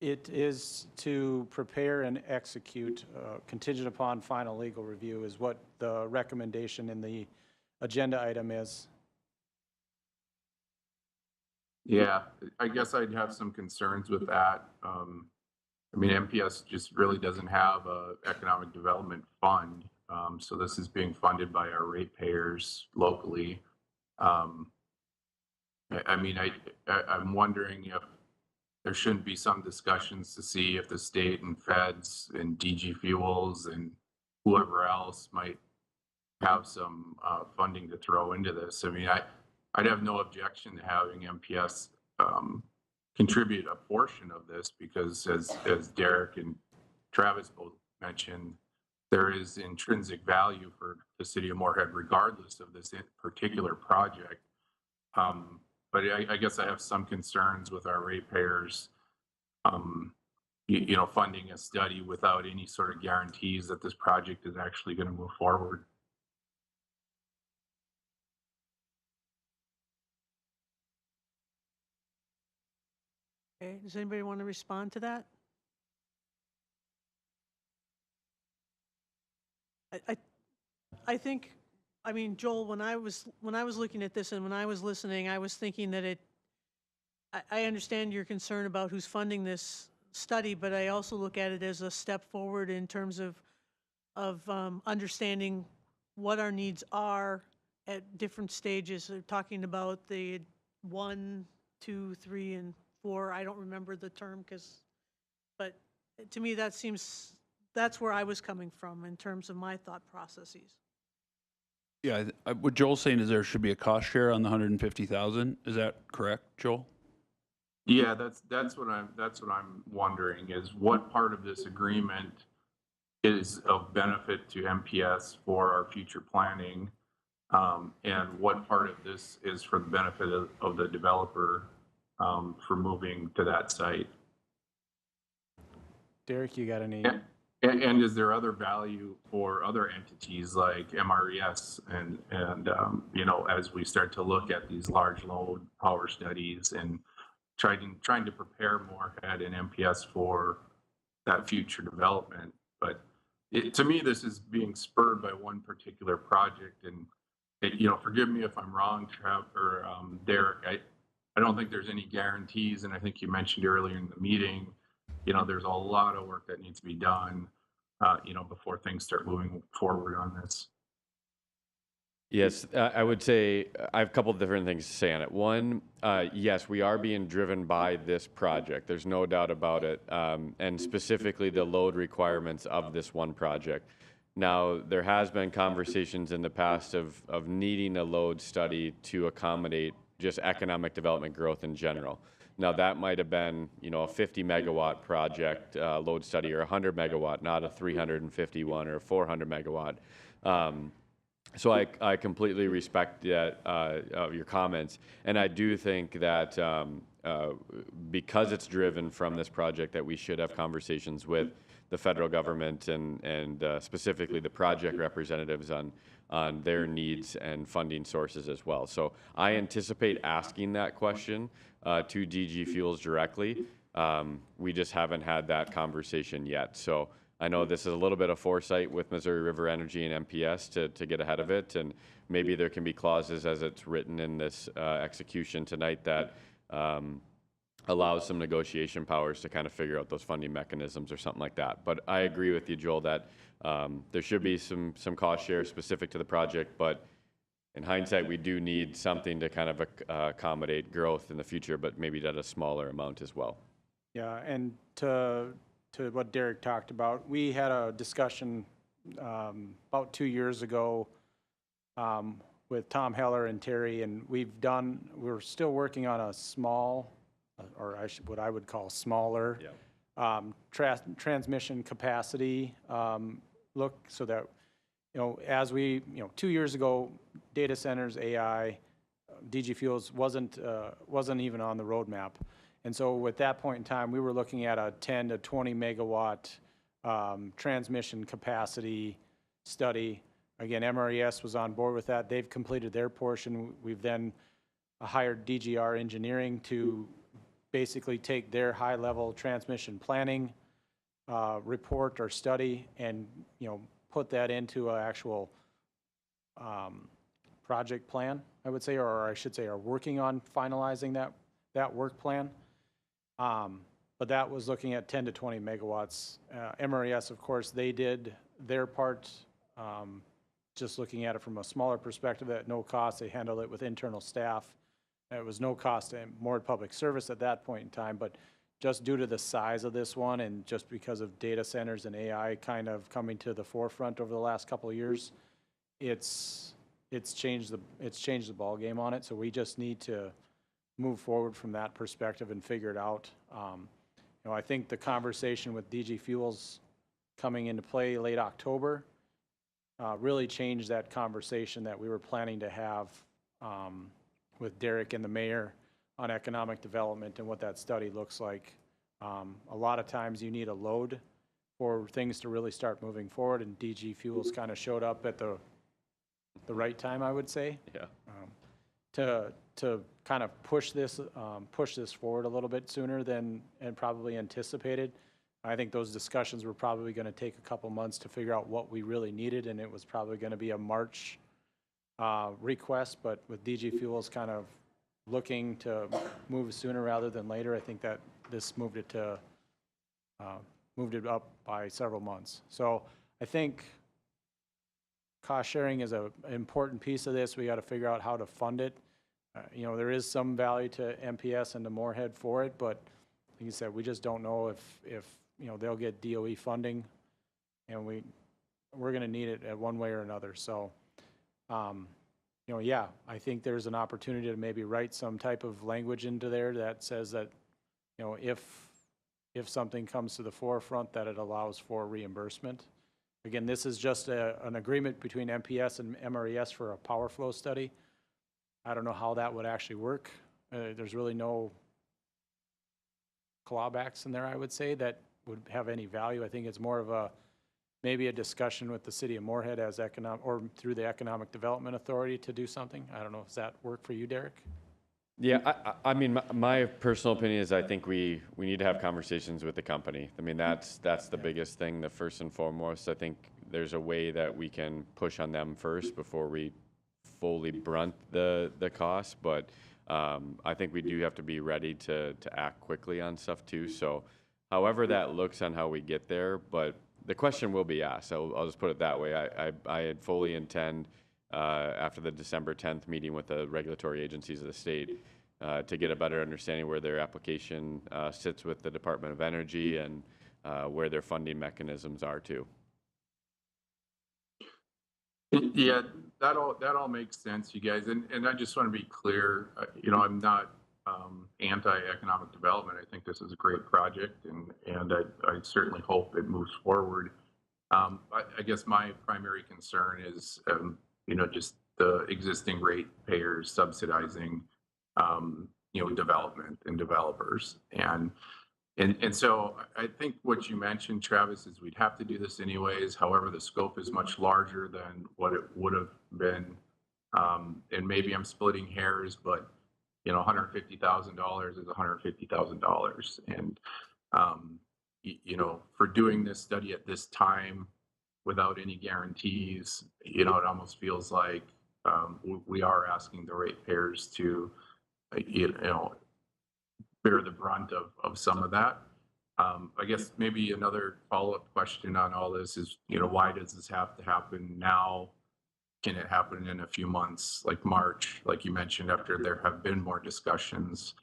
It is to prepare and execute contingent upon final legal review is what the recommendation in the agenda item is. Yeah, I guess I'd have some concerns with that. I mean, MPS just really doesn't have a economic development fund. So this is being funded by our ratepayers locally. I'm wondering if there shouldn't be some discussions to see if the state and feds and DG Fuels and whoever else might have some funding to throw into this. I mean, I'd have no objection to having MPS contribute a portion of this because as Derek and Travis both mentioned, there is intrinsic value for the city of Moorhead regardless of this particular project. But I guess I have some concerns with our ratepayers, you know, funding a study without any sort of guarantees that this project is actually going to move forward. Okay, does anybody want to respond to that? I think, I mean, Joel, when I was looking at this and when I was listening, I was thinking that I understand your concern about who's funding this study, but I also look at it as a step forward in terms of understanding what our needs are at different stages. They're talking about the 1, 2, 3, and 4. I don't remember the term but to me that's where I was coming from in terms of my thought processes. Yeah, what Joel's saying is there should be a cost share on the 150,000. Is that correct, Joel? Yeah, that's what I'm wondering is what part of this agreement is of benefit to MPS for our future planning, and what part of this is for the benefit of the developer for moving to that site. Derek, you got any? And is there other value for other entities like MRES and you know, as we start to look at these large load power studies and trying to prepare Moorhead and MPS for that future development. But to me, this is being spurred by one particular project. And you know, forgive me if I'm wrong, Trev or Derek. I don't think there's any guarantees, and I think you mentioned earlier in the meeting, you know, there's a lot of work that needs to be done, you know, before things start moving forward on this. Yes, I would say I have a couple of different things to say on it. One, yes, we are being driven by this project. There's no doubt about it, and specifically the load requirements of this one project. Now, there has been conversations in the past of needing a load study to accommodate just economic development growth in general. Now, that might have been, you know, a 50 megawatt project load study or 100 megawatt, not a 351 or 400 megawatt. So I completely respect that, your comments, and I do think that because it's driven from this project that we should have conversations with the federal government and specifically the project representatives on their needs and funding sources as well. So I anticipate asking that question to DG Fuels directly. We just haven't had that conversation yet. So I know this is a little bit of foresight with Missouri River Energy and MPS to get ahead of it, and maybe there can be clauses as it's written in this execution tonight that allows some negotiation powers to kind of figure out those funding mechanisms or something like that. But I agree with you, Joel, that there should be some cost share specific to the project, but in hindsight, we do need something to kind of accommodate growth in the future, but maybe at a smaller amount as well. Yeah, and to what Derek talked about, we had a discussion about 2 years ago with Tom Heller and Terry, and we're still working on a small, or what I would call smaller, transmission capacity look, so that, you know, as we, you know, 2 years ago, data centers, AI, DG Fuels wasn't even on the roadmap. And so at that point in time, we were looking at a 10 to 20 megawatt transmission capacity study. Again, MRES was on board with that. They've completed their portion. We've then hired DGR Engineering to basically take their high-level transmission planning report or study and, you know, put that into an actual project plan, I would say, or I should say are working on finalizing that work plan. But that was looking at 10 to 20 megawatts. MRES, of course, they did their part, just looking at it from a smaller perspective at no cost. They handled it with internal staff. It was no cost to Moorhead Public Service at that point in time, but just due to the size of this one and just because of data centers and AI kind of coming to the forefront over the last couple of years, it's changed the ballgame on it. So we just need to move forward from that perspective and figure it out. I think the conversation with DG Fuels coming into play late October really changed that conversation that we were planning to have with Derek and the mayor on economic development and what that study looks like. A lot of times you need a load for things to really start moving forward, and DG Fuels kind of showed up at the right time, I would say. Yeah. To kind of push this forward a little bit sooner than and probably anticipated. I think those discussions were probably going to take a couple months to figure out what we really needed, and it was probably going to be a March request. But with DG Fuels kind of looking to move sooner rather than later, I think that this moved it up by several months. So I think cost sharing is an important piece of this. We got to figure out how to fund it. There is some value to MPS and to Moorhead for it, but like you said, we just don't know if they'll get DOE funding, and we're going to need it at one way or another. So, yeah, I think there's an opportunity to maybe write some type of language into there that says that, if something comes to the forefront, that it allows for reimbursement. Again, this is just an agreement between MPS and MRES for a power flow study. I don't know how that would actually work. There's really no clawbacks in there, I would say, that would have any value. I think it's more of maybe a discussion with the city of Moorhead as or through the Economic Development Authority to do something. I don't know, does that work for you, Derek? Yeah, I mean, my personal opinion is I think we need to have conversations with the company. I mean, that's the biggest thing, the first and foremost. I think there's a way that we can push on them first before we fully brunt the cost, but I think we do have to be ready to act quickly on stuff too. So however that looks on how we get there, but the question will be asked. I'll just put it that way. I fully intend after the December 10th meeting with the regulatory agencies of the state to get a better understanding where their application sits with the Department of Energy and where their funding mechanisms are too. Yeah, that all makes sense, you guys. And I just want to be clear, I'm not anti-economic development. I think this is a great project, and I certainly hope it moves forward. I guess my primary concern is, just the existing ratepayers subsidizing, development and developers. And so I think what you mentioned, Travis, is we'd have to do this anyways. However, the scope is much larger than what it would have been. And maybe I'm splitting hairs, but $150,000 is $150,000. And for doing this study at this time without any guarantees, it almost feels like we are asking the ratepayers to, bear the brunt of some of that. I guess maybe another follow-up question on all this is, why does this have to happen now? Can it happen in a few months, like March, like you mentioned, after there have been more discussions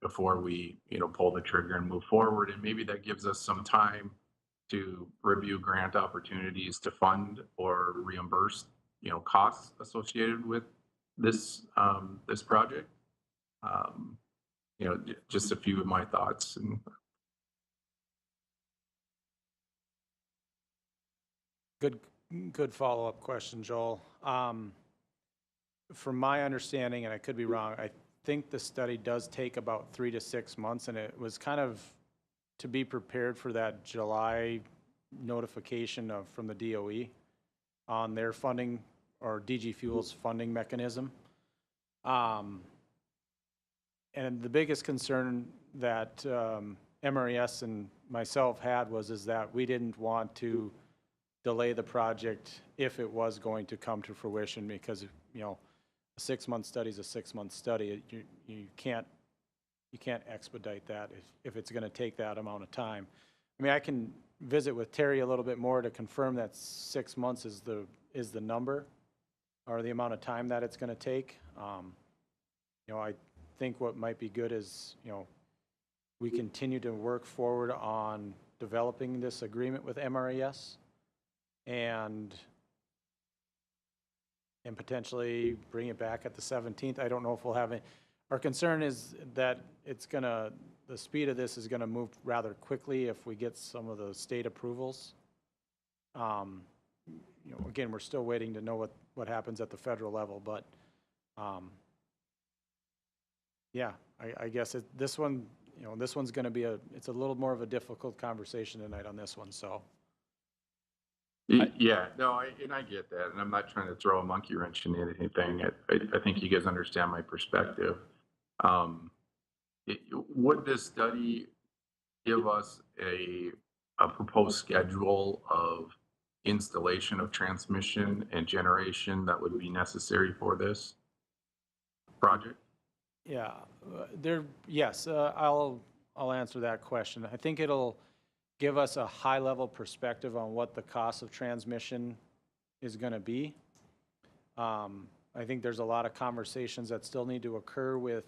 before we, pull the trigger and move forward? And maybe that gives us some time to review grant opportunities to fund or reimburse, costs associated with this this project. Just a few of my thoughts. And Good follow-up question, Joel. From my understanding, and I could be wrong, I think the study does take about 3 to 6 months, and it was kind of to be prepared for that July notification from the DOE on their funding, or DG Fuels funding mechanism. And the biggest concern that MRES and myself had is that we didn't want to delay the project if it was going to come to fruition, because a 6-month study is a 6-month study. You can't expedite that if it's going to take that amount of time. I mean, I can visit with Terry a little bit more to confirm that 6 months is the number, or the amount of time that it's going to take. I think what might be good is, we continue to work forward on developing this agreement with MRES, and and potentially bring it back at the 17th. I don't know if we'll have it. Our concern is that the speed of this is gonna move rather quickly if we get some of the state approvals. Again, we're still waiting to know what happens at the federal level, but, yeah, I guess this one, this one's gonna be it's a little more of a difficult conversation tonight on this one, so. Yeah, no, and I get that, and I'm not trying to throw a monkey wrench in anything. I think you guys understand my perspective. Would this study give us a proposed schedule of installation of transmission and generation that would be necessary for this project? Yeah, yes, I'll answer that question. I think it'll give us a high-level perspective on what the cost of transmission is gonna be. I think there's a lot of conversations that still need to occur with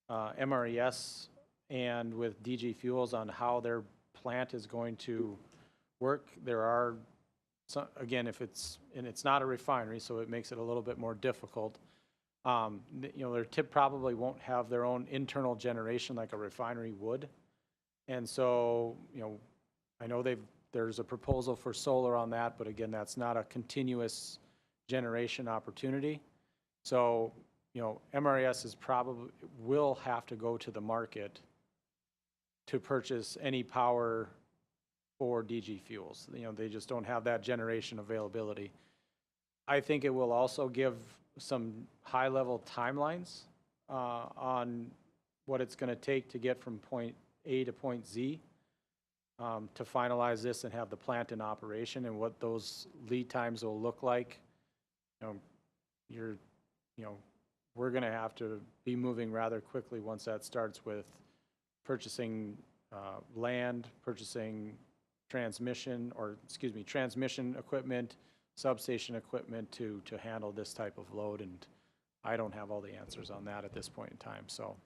MRES and with DG Fuels on how their plant is going to work. There are, again, it's not a refinery, so it makes it a little bit more difficult. Their tip probably won't have their own internal generation like a refinery would. And so, I know there's a proposal for solar on that, but again, that's not a continuous generation opportunity. So, MRES will have to go to the market to purchase any power for DG Fuels. They just don't have that generation availability. I think it will also give some high-level timelines on what it's going to take to get from point A to point Z to finalize this and have the plant in operation, and what those lead times will look like. We're going to have to be moving rather quickly once that starts with purchasing land, purchasing transmission equipment, substation equipment to handle this type of load, and I don't have all the answers on that at this point in time, so.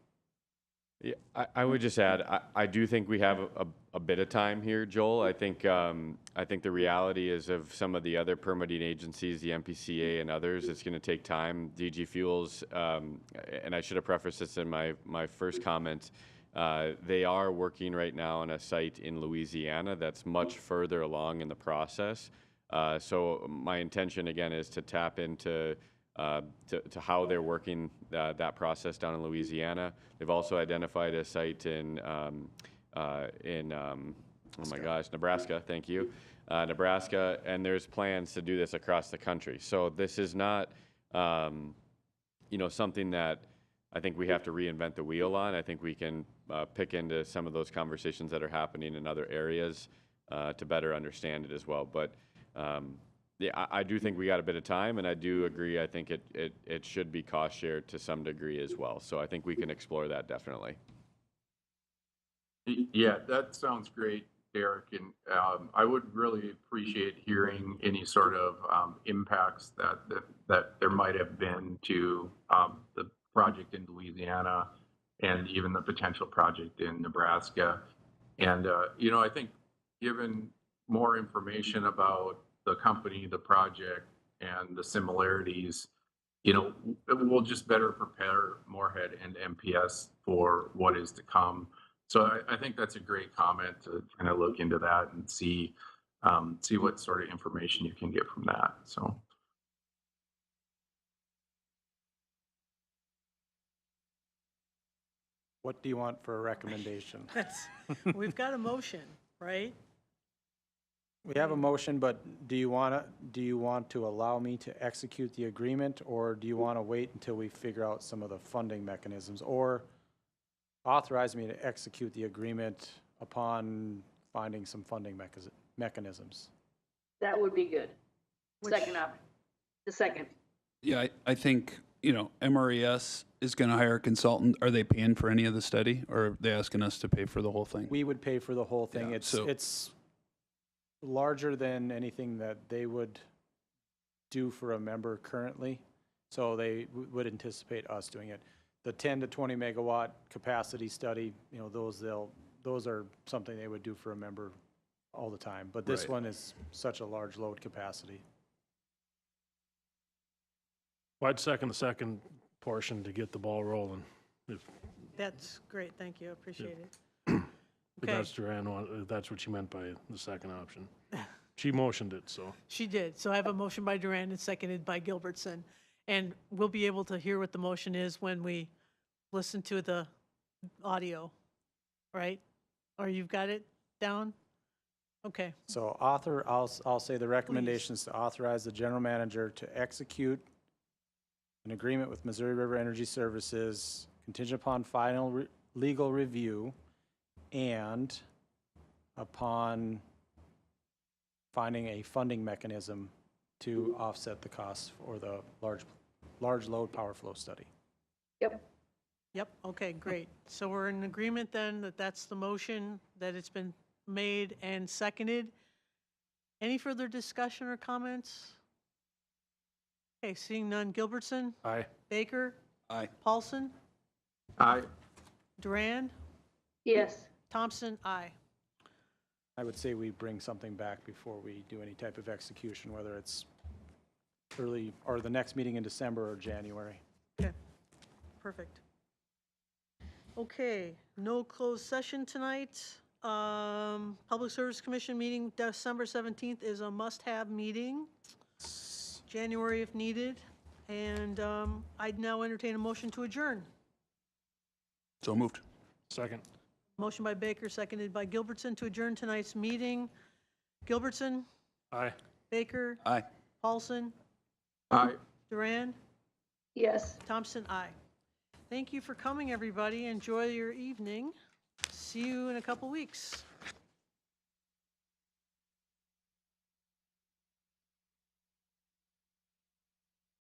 Yeah, I would just add, I do think we have a bit of time here, Joel. I think the reality is of some of the other permitting agencies, the MPCA and others, it's going to take time. DG Fuels, and I should have prefaced this in my first comment, they are working right now on a site in Louisiana that's much further along in the process. So my intention, again, is to tap into to how they're working that process down in Louisiana. They've also identified a site in Nebraska. Thank you, Nebraska, and there's plans to do this across the country. So this is not, something that I think we have to reinvent the wheel on. I think we can pick into some of those conversations that are happening in other areas to better understand it as well. But yeah, I do think we got a bit of time, and I do agree. I think it should be cost shared to some degree as well. So I think we can explore that definitely. Yeah, that sounds great, Derek. And I would really appreciate hearing any sort of impacts that there might have been to the project in Louisiana and even the potential project in Nebraska. And, I think given more information about the company, the project, and the similarities, we'll just better prepare Moorhead and MPS for what is to come. So I think that's a great comment to kind of look into that and see what sort of information you can get from that. So. What do you want for a recommendation? We've got a motion, right? We have a motion, but do you want to allow me to execute the agreement, or do you want to wait until we figure out some of the funding mechanisms, or authorize me to execute the agreement upon finding some funding mechanisms? That would be good. The second. Yeah, I think, MRES is going to hire a consultant. Are they paying for any of the study, or are they asking us to pay for the whole thing? We would pay for the whole thing. Yeah, It's larger than anything that they would do for a member currently, so they would anticipate us doing it. The 10 to 20 megawatt capacity study, those are something they would do for a member all the time. But this Right. one is such a large load capacity. Well, I'd second the second portion to get the ball rolling. If That's great, thank you, appreciate it. if Okay, that's Duran, if that's what you meant by the second option. She motioned it, so. she did. So I have a motion by Duran and seconded by Gilbertson. And we'll be able to hear what the motion is when we listen to the audio, right? Or you've got it down? Okay, So I'll say the recommendation is to authorize the general manager to execute an agreement with Missouri River Energy Services contingent upon final legal review and upon finding a funding mechanism to offset the costs for the large load power flow study. Yep. yep, okay, great. So we're in agreement then that that's the motion, that it's been made and seconded. Any further discussion or comments? Okay, seeing none. Gilbertson? Aye. Baker? Aye. Paulson? Aye. Duran? Yes. Thompson? Aye. I would say we bring something back before we do any type of execution, whether it's early, or the next meeting in December or January. Okay, perfect. Okay, no closed session tonight. Public Service Commission meeting December 17th is a must-have meeting. January if needed. And I'd now entertain a motion to adjourn. So moved. Second. Motion by Baker, seconded by Gilbertson to adjourn tonight's meeting. Gilbertson? Aye. Baker? Aye. Paulson? Aye. Duran? Yes. Thompson? Aye. Thank you for coming, everybody. Enjoy your evening. See you in a couple weeks.